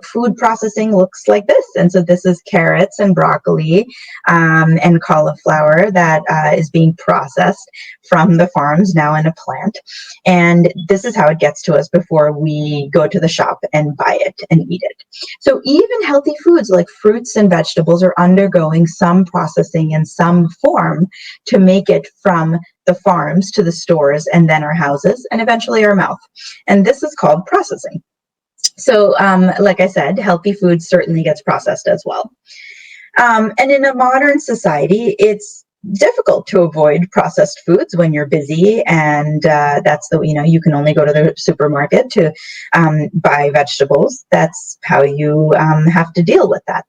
food processing looks like this. And so this is carrots and broccoli and cauliflower that is being processed from the farms now in a plant. And this is how it gets to us before we go to the shop and buy it and eat it. So even healthy foods like fruits and vegetables are undergoing some processing in some form to make it from the farms to the stores and then our houses and eventually our mouth. And this is called processing. So like I said, healthy food certainly gets processed as well. And in a modern society, it's difficult to avoid processed foods when you're busy, and you can only go to the supermarket to buy vegetables. That's how you have to deal with that.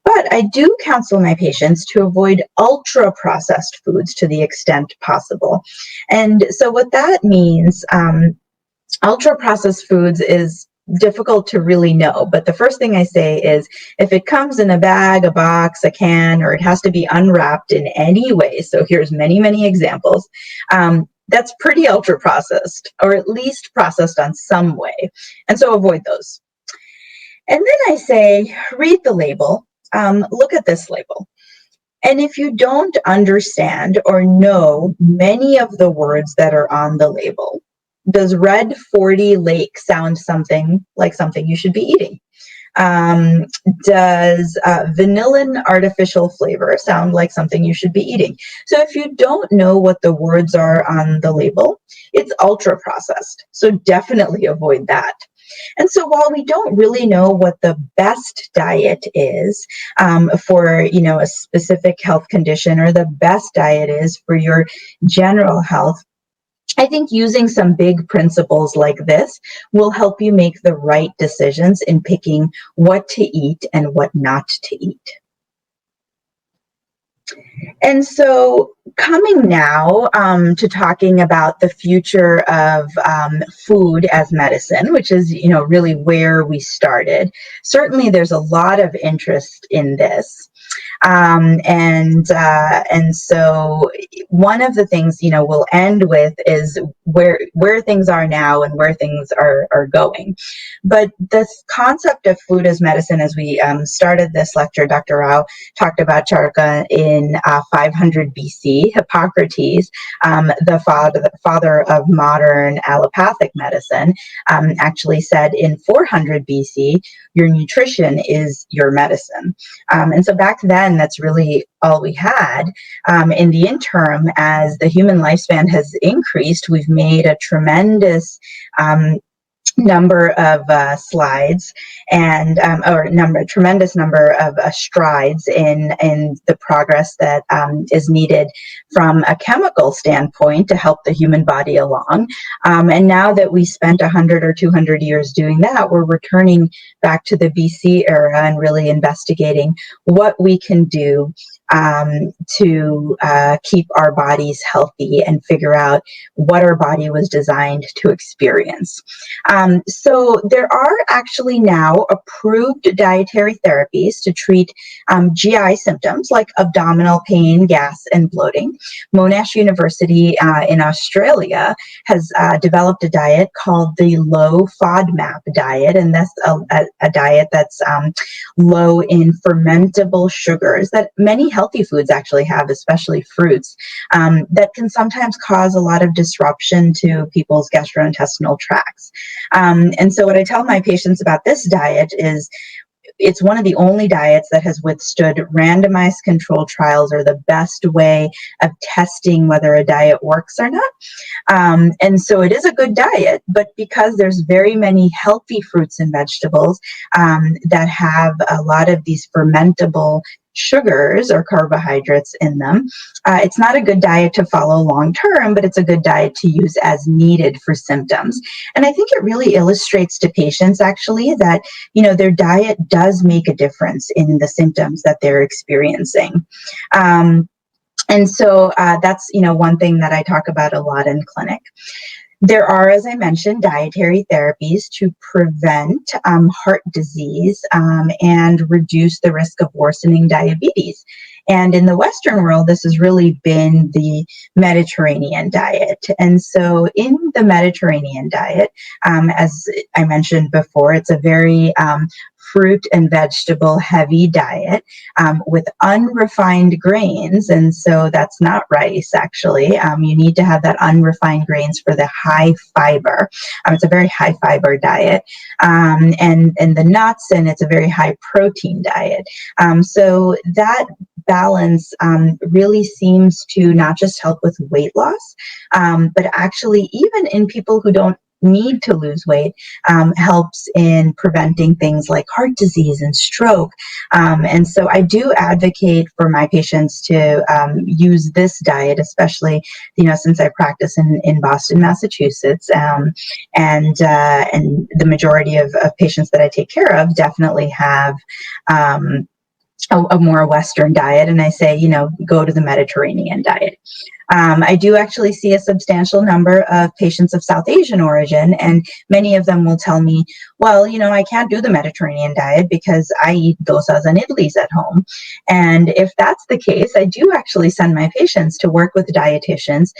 But I do counsel my patients to avoid ultra processed foods to the extent possible. And so what that means, ultra processed foods is difficult to really know, but the first thing I say is if it comes in a bag, a box, a can, or it has to be unwrapped in any way, so here's many examples, that's pretty ultra processed, or at least processed on some way, and so avoid those. And then I say read the label. Look at this label. And if you don't understand or know many of the words that are on the label, does Red 40 Lake sound something like something you should be eating? Does vanillin artificial flavor sound like something you should be eating? So if you don't know what the words are on the label, it's ultra processed. So definitely avoid that. And so while we don't really know what the best diet is for, a specific health condition, or the best diet is for your general health, I think using some big principles like this will help you make the right decisions in picking what to eat and what not to eat. And so coming now to talking about the future of food as medicine, which is, really where we started. Certainly there's a lot of interest in this. And so one of the things, we'll end with is where things are now and where things are going. But this concept of food as medicine, as we started this lecture, Dr. Rao talked about Charaka in 500 BC. Hippocrates, the father of modern allopathic medicine, actually said in 400 BC, your nutrition is your medicine. And so back then, that's really all we had. In the interim, as the human lifespan has increased, we've made a tremendous number of slides and tremendous number of strides in the progress that is needed from a chemical standpoint to help the human body along. And now that we spent 100 or 200 years doing that, we're returning back to the BC era and really investigating what we can do to keep our bodies healthy and figure out what our body was designed to experience. So there are actually now approved dietary therapies to treat GI symptoms like abdominal pain, gas, and bloating. Monash University in Australia has developed a diet called the low FODMAP diet, and that's a diet that's low in fermentable sugars that many healthy foods actually have, especially fruits, that can sometimes cause a lot of disruption to people's gastrointestinal tracts. And so what I tell my patients about this diet is it's one of the only diets that has withstood randomized controlled trials, or the best way of testing whether a diet works or not. And so it is a good diet, but because there's very many healthy fruits and vegetables that have a lot of these fermentable sugars or carbohydrates in them, it's not a good diet to follow long term, but it's a good diet to use as needed for symptoms. And I think it really illustrates to patients actually that, their diet does make a difference in the symptoms that they're experiencing. And so that's, one thing that I talk about a lot in clinic. There are, as I mentioned, dietary therapies to prevent heart disease and reduce the risk of worsening diabetes. And in the Western world, this has really been the Mediterranean diet. And so in the Mediterranean diet, as I mentioned before, it's a very fruit and vegetable heavy diet with unrefined grains. And so that's not rice, actually. You need to have that unrefined grains for the high fiber. It's a very high fiber diet. And the nuts, and it's a very high protein diet. So that balance really seems to not just help with weight loss, but actually even in people who don't need to lose weight, helps in preventing things like heart disease and stroke. And so I do advocate for my patients to use this diet, especially, since I practice in Boston, Massachusetts, and the majority of patients that I take care of definitely have a more Western diet, and I say, go to the Mediterranean diet. I do actually see a substantial number of patients of South Asian origin, and many of them will tell me, well, I can't do the Mediterranean diet because I eat dosas and idlis at home. And if that's the case, I do actually send my patients to work with dietitians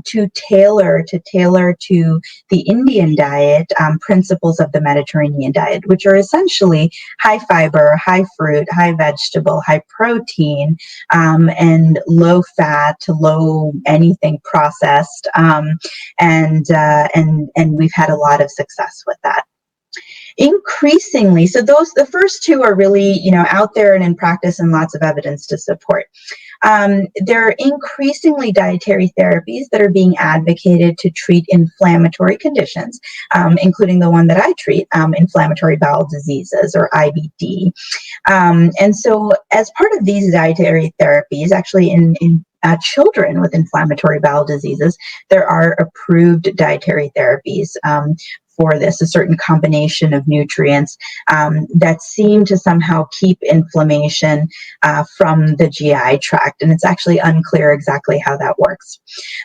to tailor to the Indian diet principles of the Mediterranean diet, which are essentially high fiber, high fruit, high veg, vegetable, high protein, and low fat, low anything processed, and we've had a lot of success with that. Increasingly, so the first two are really, out there and in practice, and lots of evidence to support. There are increasingly dietary therapies that are being advocated to treat inflammatory conditions, including the one that I treat, inflammatory bowel diseases, or IBD. And so as part of these dietary therapies, actually in children with inflammatory bowel diseases, there are approved dietary therapies for this, a certain combination of nutrients that seem to somehow keep inflammation from the GI tract. And it's actually unclear exactly how that works.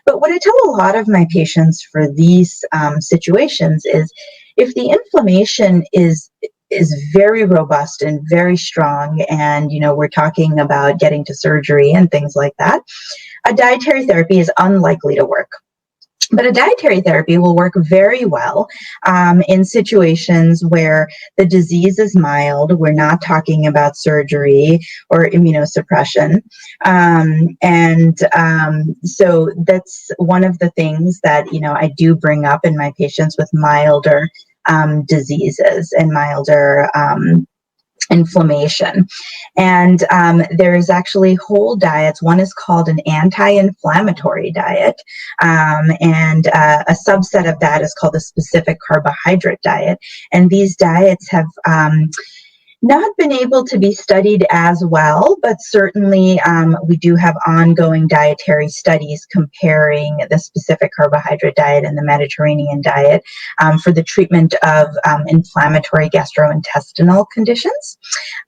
But what I tell a lot of my patients for these situations is, if the inflammation is very robust and very strong, and we're talking about getting to surgery and things like that, a dietary therapy is unlikely to work. But a dietary therapy will work very well in situations where the disease is mild. We're not talking about surgery or immunosuppression. So that's one of the things that, I do bring up in my patients with milder diseases and milder inflammation. And there's actually whole diets. One is called an anti-inflammatory diet, and a subset of that is called a specific carbohydrate diet. And these diets have not been able to be studied as well, but certainly we do have ongoing dietary studies comparing the specific carbohydrate diet and the Mediterranean diet for the treatment of inflammatory gastrointestinal conditions.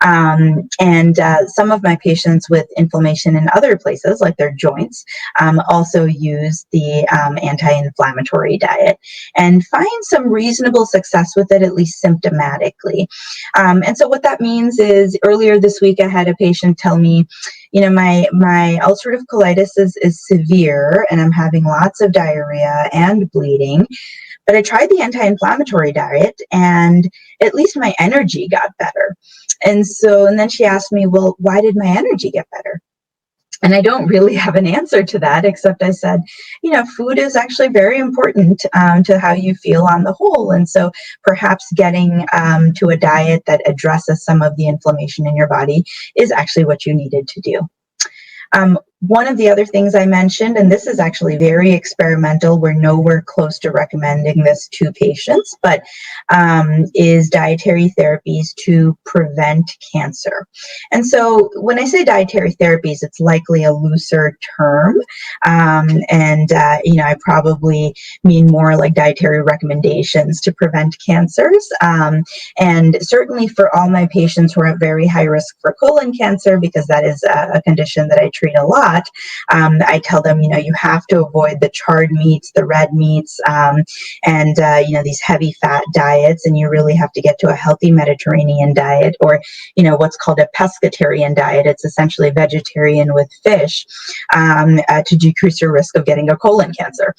And some of my patients with inflammation in other places, like their joints, also use the anti-inflammatory diet and find some reasonable success with it, at least symptomatically. And so what that means is, earlier this week I had a patient tell me, my ulcerative colitis is severe and I'm having lots of diarrhea and bleeding, but I tried the anti-inflammatory diet and at least my energy got better. And then she asked me, well, why did my energy get better? And I don't really have an answer to that, except I said, food is actually very important to how you feel on the whole. And so perhaps getting to a diet that addresses some of the inflammation in your body is actually what you needed to do. One of the other things I mentioned, and this is actually very experimental, we're nowhere close to recommending this to patients, but is dietary therapies to prevent cancer. And so when I say dietary therapies, it's likely a looser term. I probably mean more like dietary recommendations to prevent cancers. And certainly for all my patients who are at very high risk for colon cancer, because that is a condition that I treat a lot, I tell them, you have to avoid the charred meats, the red meats, and these heavy fat diets, and you really have to get to a healthy Mediterranean diet, or what's called a pescatarian diet. It's essentially vegetarian with fish, to decrease your risk of getting a colon cancer.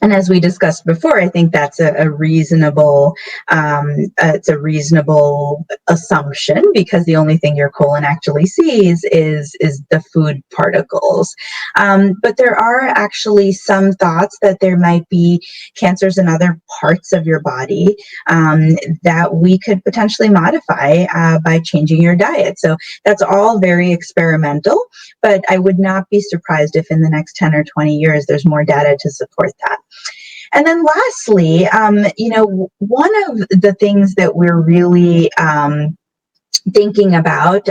And as we discussed before, I think that's a reasonable, it's a reasonable assumption, because the only thing your colon actually sees is the food particles. But there are actually some thoughts that there might be cancers in other parts of your body that we could potentially modify by changing your diet. So that's all very experimental, but I would not be surprised if in the next 10 or 20 years there's more data to support that. And then lastly, one of the things that we're really thinking about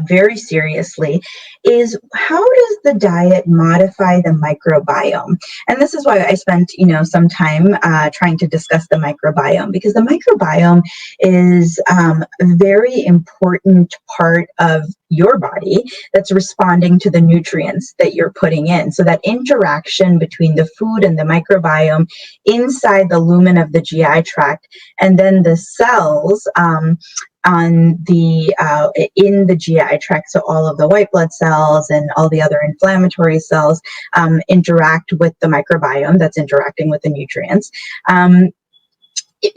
very seriously is, how does the diet modify the microbiome? And this is why I spent some time trying to discuss the microbiome, because the microbiome is a very important part of your body that's responding to the nutrients that you're putting in. So that interaction between the food and the microbiome inside the lumen of the GI tract, and then the cells on the in the GI tract, so all of the white blood cells and all the other inflammatory cells interact with the microbiome that's interacting with the nutrients.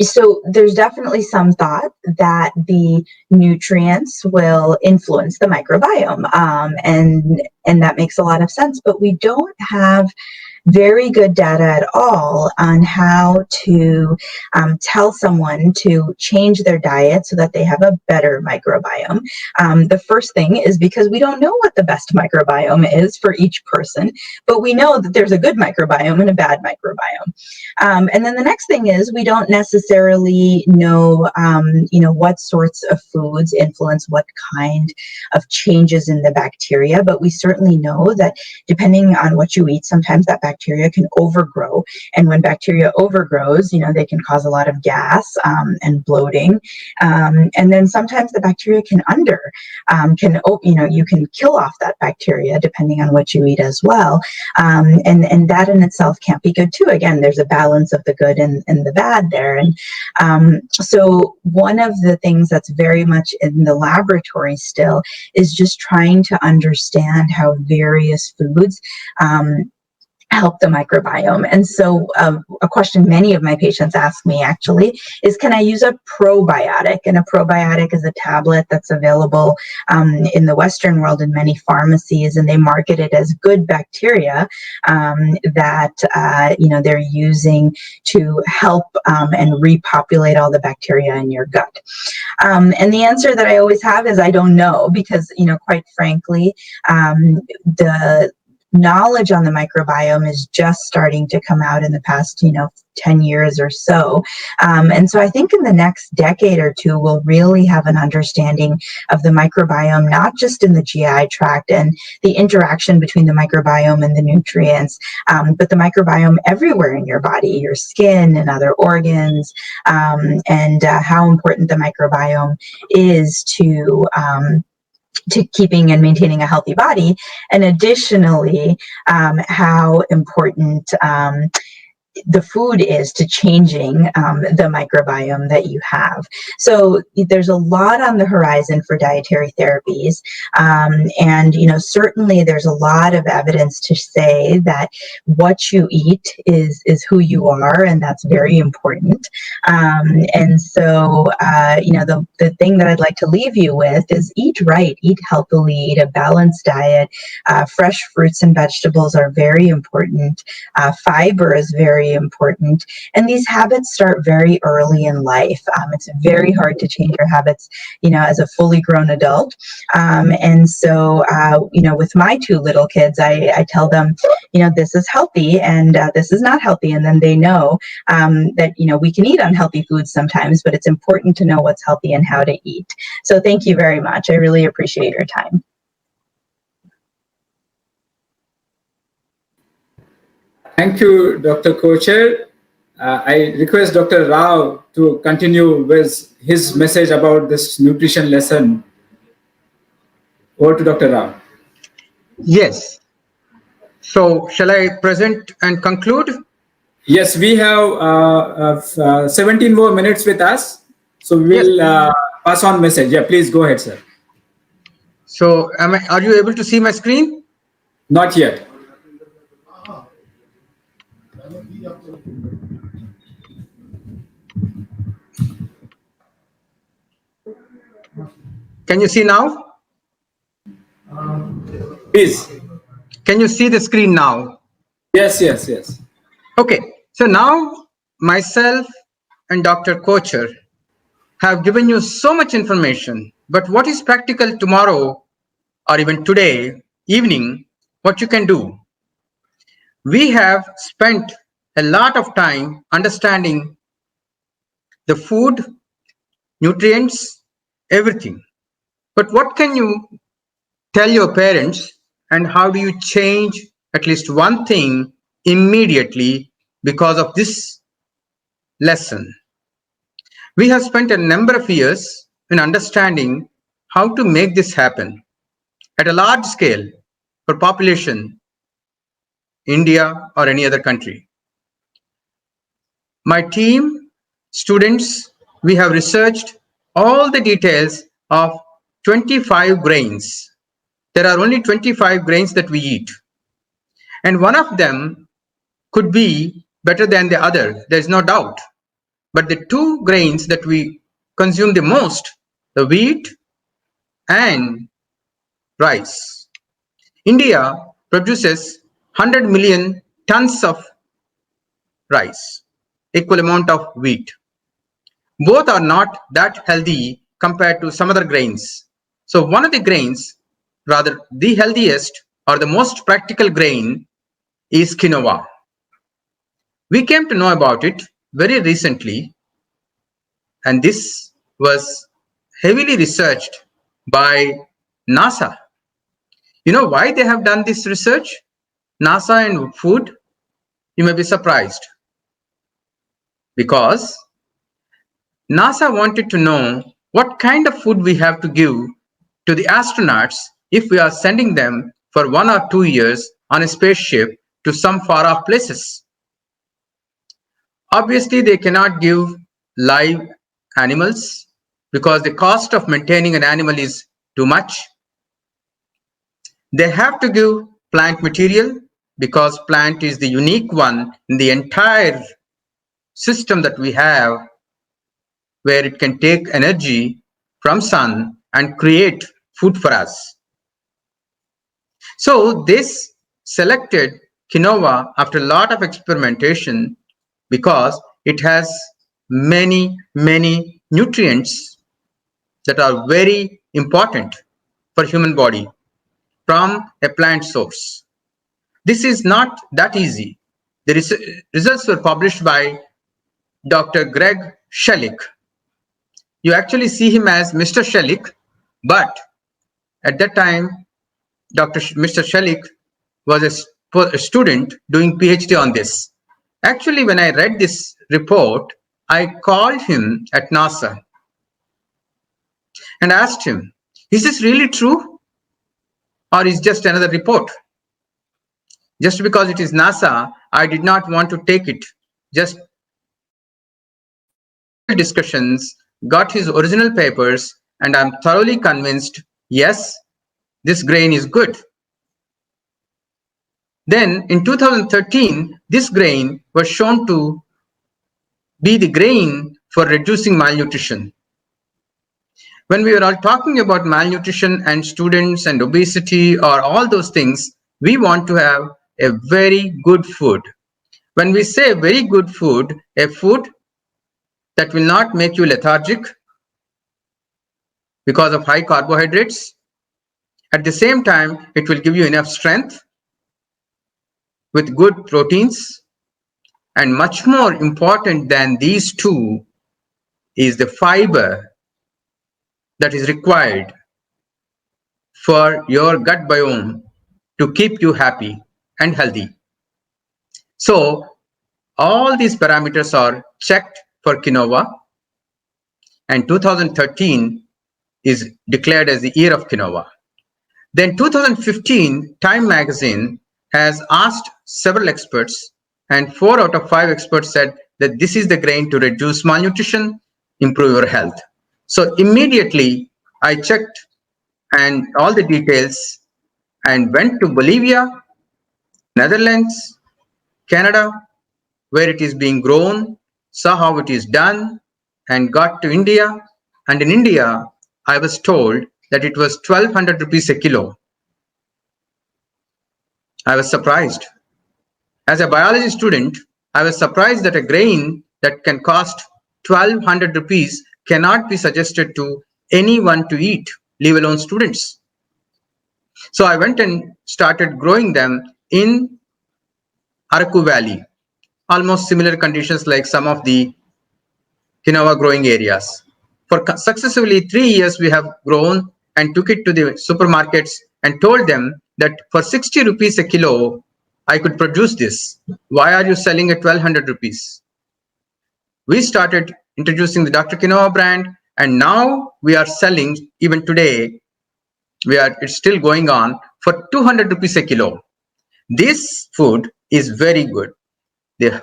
So there's definitely some thought that the nutrients will influence the microbiome, and that makes a lot of sense. But we don't have very good data at all on how to tell someone to change their diet so that they have a better microbiome. The first thing is because we don't know what the best microbiome is for each person, but we know that there's a good microbiome and a bad microbiome. And then the next thing is we don't necessarily know, what sorts of foods influence what kind of changes in the bacteria, but we certainly know that depending on what you eat, sometimes that bacteria can overgrow. And when bacteria overgrows, they can cause a lot of gas and bloating. And then sometimes the bacteria can you can kill off that bacteria depending on what you eat as well. And that in itself can't be good too. Again, there's a balance of the good and the bad there. And so one of the things that's very much in the laboratory still is just trying to understand how various foods help the microbiome. And so a question many of my patients ask me actually is, can I use a probiotic? And a probiotic is a tablet that's available in the Western world in many pharmacies, and they market it as good bacteria that they're using to help and repopulate all the bacteria in your gut. And the answer that I always have is I don't know, because quite frankly, the knowledge on the microbiome is just starting to come out in the past 10 years or so. And so I think in the next decade or two, we'll really have an understanding of the microbiome, not just in the GI tract and the interaction between the microbiome and the nutrients, but the microbiome everywhere in your body, your skin and other organs, and how important the microbiome is to keeping and maintaining a healthy body, and additionally, how important the food is to changing the microbiome that you have. So there's a lot on the horizon for dietary therapies. And, certainly there's a lot of evidence to say that what you eat is who you are, and that's very important. And so, the thing that I'd like to leave you with is eat right, eat healthily, eat a balanced diet. Fresh fruits and vegetables are very important. Fiber is very important. And these habits start very early in life. It's very hard to change your habits, as a fully grown adult. And so, with my two little kids, I tell them, this is healthy and this is not healthy. And then they know that, we can eat unhealthy foods sometimes, but it's important to know what's healthy and how to eat. So thank you very much. I really appreciate your time. Thank you, Dr. Kocher. I request Dr. Rao to continue with his message about this nutrition lesson. Over to Dr. Rao. Yes. So shall I present and conclude? Yes, we have 17 more minutes with us. So we will pass on message. Yeah, please go ahead, sir. So are you able to see my screen? Not yet. Can you see now? Please. Can you see the screen now? Yes. Okay. So now myself and Dr. Kocher have given you so much information, but what is practical tomorrow or even today evening, what you can do? We have spent a lot of time understanding the food, nutrients, everything. But what can you tell your parents, and how do you change at least one thing immediately because of this lesson? We have spent a number of years in understanding how to make this happen at a large scale for population, India or any other country. My team, students, we have researched all the details of 25 grains. There are only 25 grains that we eat. And one of them could be better than the other. There's no doubt. But the two grains that we consume the most, the wheat and rice. India produces 100 million tons of rice, equal amount of wheat. Both are not that healthy compared to some other grains. So one of the grains, rather the healthiest or the most practical grain, is quinoa. We came to know about it very recently, and this was heavily researched by NASA. You know why they have done this research? NASA and food? You may be surprised. Because NASA wanted to know what kind of food we have to give to the astronauts if we are sending them for 1 or 2 years on a spaceship to some far off places. Obviously, they cannot give live animals because the cost of maintaining an animal is too much. They have to give plant material because plant is the unique one in the entire system that we have, where it can take energy from sun and create food for us. So this selected quinoa after a lot of experimentation because it has many nutrients that are very important for human body from a plant source. This is not that easy. The results were published by Dr. Greg Shellick. You actually see him as Mr. Shellick, but at that time, Mr. Shellick was a student doing PhD on this. Actually, when I read this report, I called him at NASA and asked him, is this really true? Or is just another report? Just because it is NASA, I did not want to take it. Just discussions, got his original papers, and I'm thoroughly convinced, yes, this grain is good. Then in 2013, this grain was shown to be the grain for reducing malnutrition. When we were all talking about malnutrition and students and obesity or all those things, we want to have a very good food. When we say very good food, a food that will not make you lethargic because of high carbohydrates. At the same time, it will give you enough strength with good proteins. And much more important than these two is the fiber that is required for your gut biome to keep you happy and healthy. So all these parameters are checked for quinoa, and 2013 is declared as the year of quinoa. Then 2015, Time magazine has asked several experts, and 4 out of 5 experts said that this is the grain to reduce malnutrition, improve your health. So immediately I checked and all the details and went to Bolivia, Netherlands, Canada, where it is being grown, saw how it is done, and got to India. And in India, I was told that it was 1200 rupees a kilo. I was surprised. As a biology student, I was surprised that a grain that can cost 1200 rupees cannot be suggested to anyone to eat, leave alone students. So I went and started growing them in Araku Valley, almost similar conditions like some of the quinoa growing areas. For successively 3 years, we have grown and took it to the supermarkets and told them that for 60 rupees a kilo, I could produce this. Why are you selling at 1200 rupees? We started introducing the Dr. Quinoa brand, and now we are selling, even today, it's still going on for 200 rupees a kilo. This food is very good. The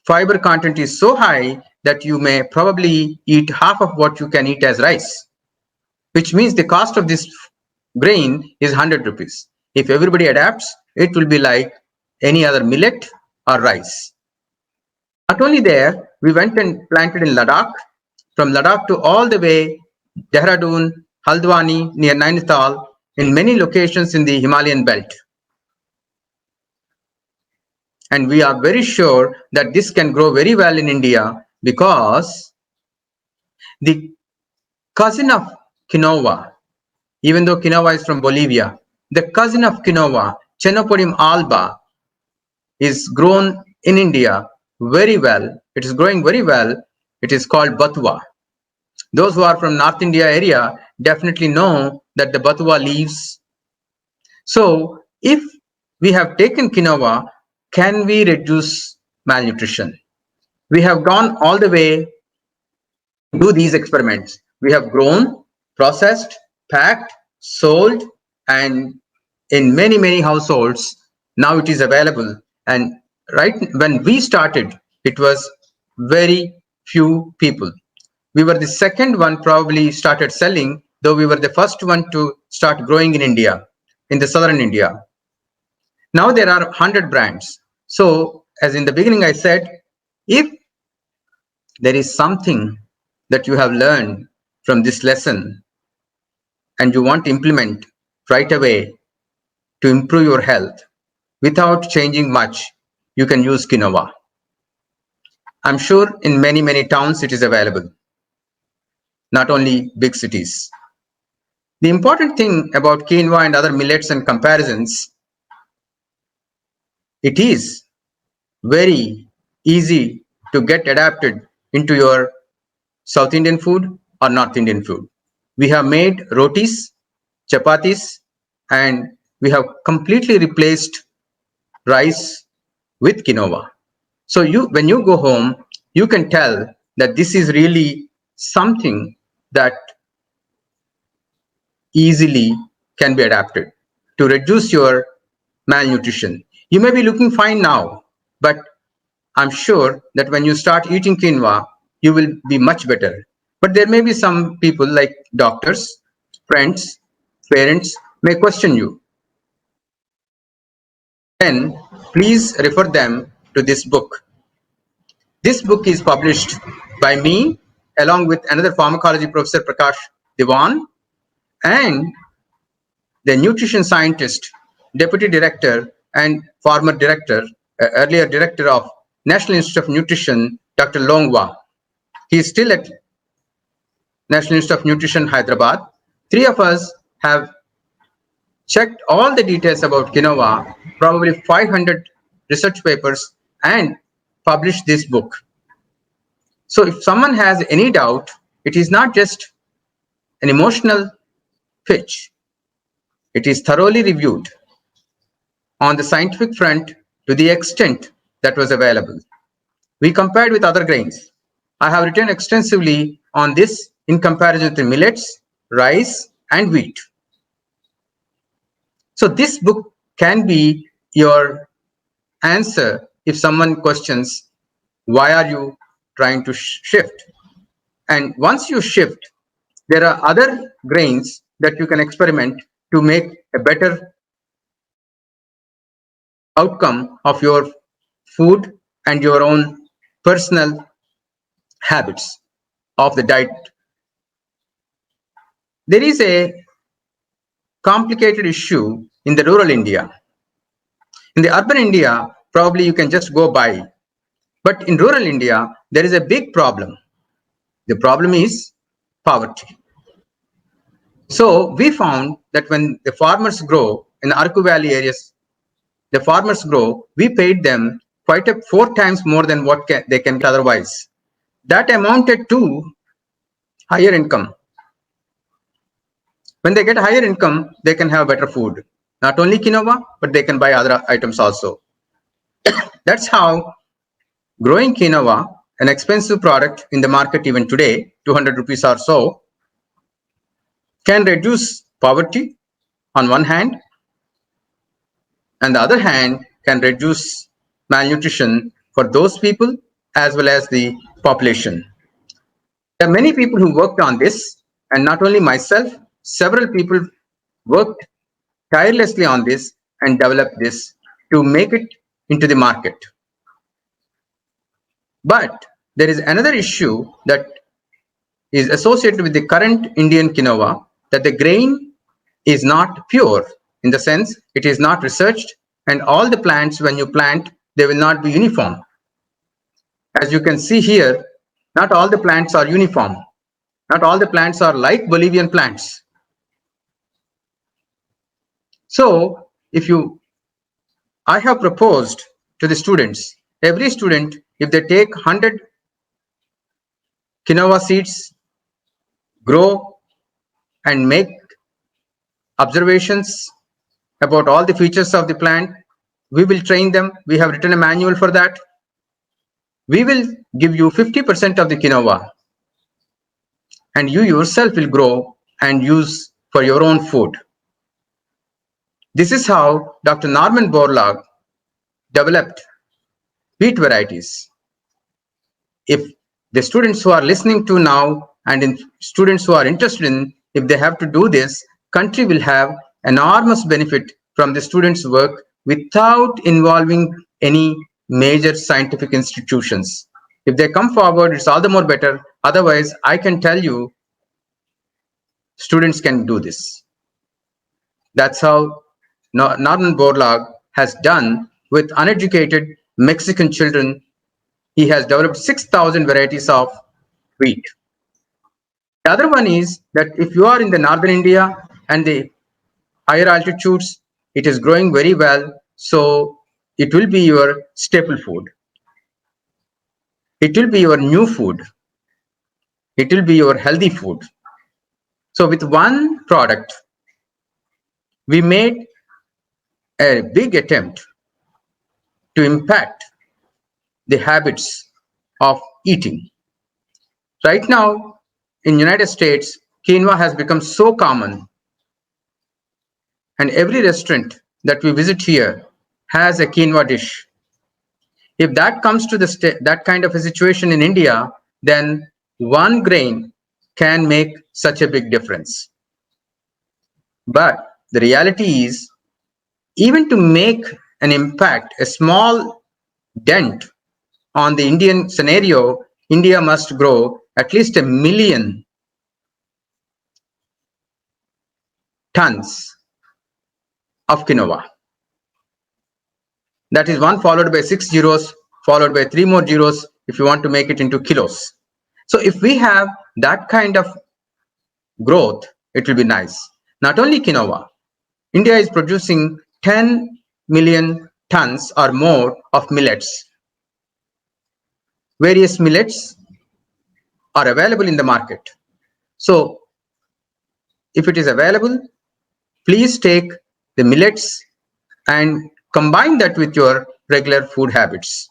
fiber content is so high that you may probably eat half of what you can eat as rice, which means the cost of this grain is 100 rupees. If everybody adapts, it will be like any other millet or rice. Not only there, we went and planted in Ladakh, from Ladakh to all the way Dehradun, Haldwani, near Nainital, in many locations in the Himalayan belt. And we are very sure that this can grow very well in India because the cousin of quinoa, even though quinoa is from Bolivia, the cousin of quinoa, Chenopodium alba, is grown in India very well. It is growing very well. It is called batua. Those who are from North India area definitely know that the batua leaves. So if we have taken quinoa, can we reduce malnutrition? We have gone all the way to do these experiments. We have grown, processed, packed, sold, and in many, many households, now it is available. And right when we started, it was very few people. We were the second one probably started selling, though we were the first one to start growing in India, in the southern India. Now there are 100 brands. So as in the beginning I said, if there is something that you have learned from this lesson and you want to implement right away to improve your health without changing much, you can use quinoa. I'm sure in many, many towns it is available, not only big cities. The important thing about quinoa and other millets and comparisons, it is very easy to get adapted into your South Indian food or North Indian food. We have made rotis, chapatis, and we have completely replaced rice with quinoa. So when you go home, you can tell that this is really something that easily can be adapted to reduce your malnutrition. You may be looking fine now, but I'm sure that when you start eating quinoa, you will be much better. But there may be some people like doctors, friends, parents may question you. Then please refer them to this book. This book is published by me along with another pharmacology professor, Prakash Diwan, and the nutrition scientist, deputy director and former director, earlier director of National Institute of Nutrition, Dr. Longwa. He is still at National Institute of Nutrition, Hyderabad. Three of us have checked all the details about quinoa, probably 500 research papers, and published this book. So if someone has any doubt, it is not just an emotional pitch. It is thoroughly reviewed on the scientific front to the extent that was available. We compared with other grains. I have written extensively on this in comparison to millets, rice, and wheat. So this book can be your answer if someone questions, why are you trying to shift? And once you shift, there are other grains that you can experiment to make a better outcome of your food and your own personal habits of the diet. There is a complicated issue in the rural India. In the urban India, probably you can just go by. But in rural India, there is a big problem. The problem is poverty. So we found that when the farmers grow in the Arku Valley areas, the farmers grow, we paid them quite 4 times more than what they can get otherwise. That amounted to higher income. When they get higher income, they can have better food. Not only quinoa, but they can buy other items also. That's how growing quinoa, an expensive product in the market even today, 200 rupees or so, can reduce poverty on one hand, and the other hand can reduce malnutrition for those people as well as the population. There are many people who worked on this, and not only myself, several people worked tirelessly on this and developed this to make it into the market. But there is another issue that is associated with the current Indian quinoa, that the grain is not pure, in the sense it is not researched, and all the plants, when you plant, they will not be uniform. As you can see here, not all the plants are uniform. Not all the plants are like Bolivian plants. So I have proposed to the students, every student, if they take 100 quinoa seeds, grow and make observations about all the features of the plant, we will train them. We have written a manual for that. We will give you 50% of the quinoa, and you yourself will grow and use for your own food. This is how Dr. Norman Borlaug developed wheat varieties. If the students who are listening to now and students who are interested in, if they have to do this, country will have enormous benefit from the students' work without involving any major scientific institutions. If they come forward, it's all the more better. Otherwise, I can tell you, students can do this. That's how Norman Borlaug has done with uneducated Mexican children. He has developed 6,000 varieties of wheat. The other one is that if you are in the northern India and the higher altitudes, it is growing very well. So it will be your staple food. It will be your new food. It will be your healthy food. So with one product, we made a big attempt to impact the habits of eating. Right now, in United States, quinoa has become so common, and every restaurant that we visit here has a quinoa dish. If that comes to that kind of a situation in India, then one grain can make such a big difference. But the reality is, even to make an impact, a small dent on the Indian scenario, India must grow at least 1 million tons of quinoa. That is 1 followed by 6 zeros, followed by 3 more zeros if you want to make it into kilos. So if we have that kind of growth, it will be nice. Not only quinoa, India is producing 10 million tons or more of millets. Various millets are available in the market. So if it is available, please take the millets and combine that with your regular food habits.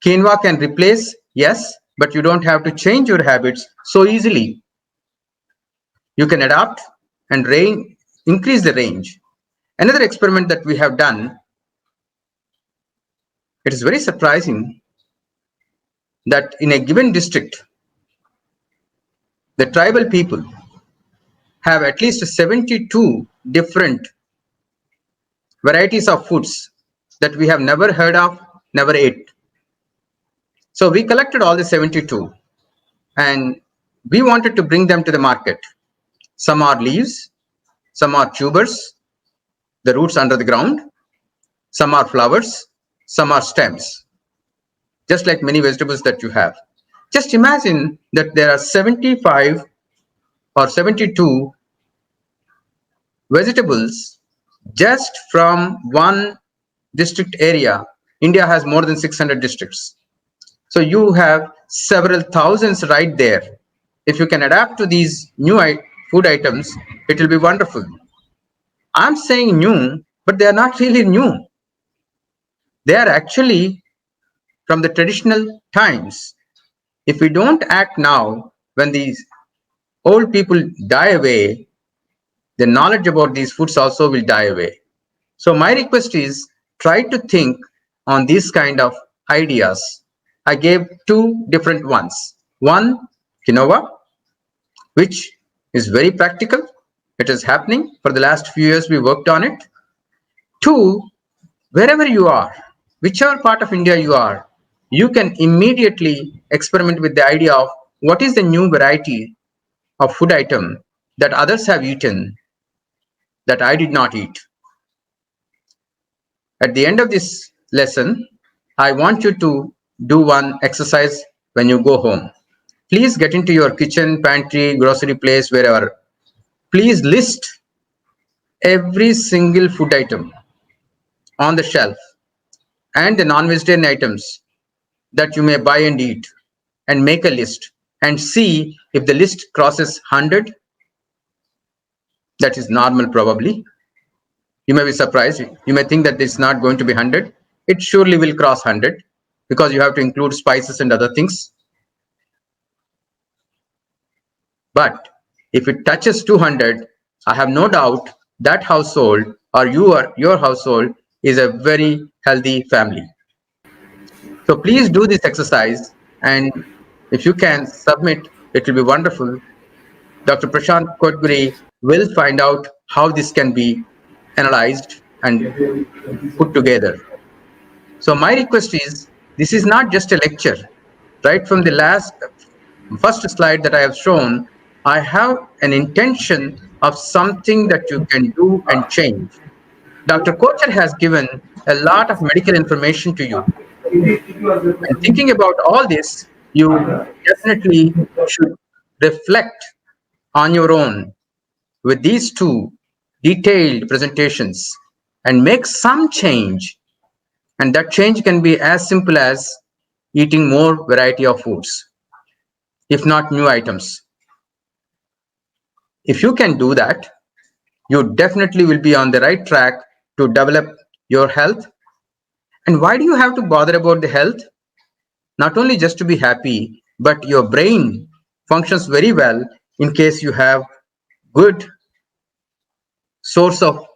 Quinoa can replace, yes, but you don't have to change your habits so easily. You can adapt and increase the range. Another experiment that we have done, it is very surprising that in a given district, the tribal people have at least 72 different varieties of foods that we have never heard of, never ate. So we collected all the 72 and we wanted to bring them to the market. Some are leaves, some are tubers, the roots under the ground, some are flowers, some are stems, just like many vegetables that you have. Just imagine that there are 75 or 72 vegetables just from one district area. India has more than 600 districts. So you have several thousands right there. If you can adapt to these new food items, it will be wonderful. I'm saying new, but they are not really new. They are actually from the traditional times. If we don't act now, when these old people die away, the knowledge about these foods also will die away. So my request is, try to think on these kind of ideas. I gave 2 different ones. One, quinoa, which is very practical. It is happening. For the last few years, we worked on it. 2, wherever you are, whichever part of India you are, you can immediately experiment with the idea of what is the new variety of food item that others have eaten that I did not eat. At the end of this lesson, I want you to do one exercise when you go home. Please get into your kitchen, pantry, grocery place, wherever. Please list every single food item on the shelf and the non-vegetarian items that you may buy and eat, and make a list and see if the list crosses 100. That is normal probably. You may be surprised. You may think that it's not going to be 100. It surely will cross 100 because you have to include spices and other things. But if it touches 200, I have no doubt that household or your household is a very healthy family. So please do this exercise, and if you can submit, it will be wonderful. Dr. Prashant Kotguri will find out how this can be analyzed and put together. So my request is, this is not just a lecture. Right from the first slide that I have shown, I have an intention of something that you can do and change. Dr. Kochar has given a lot of medical information to you. And thinking about all this, you definitely should reflect on your own with these two detailed presentations and make some change. And that change can be as simple as eating more variety of foods, if not new items. If you can do that, you definitely will be on the right track to develop your health. And why do you have to bother about the health? Not only just to be happy, but your brain functions very well in case you have good source of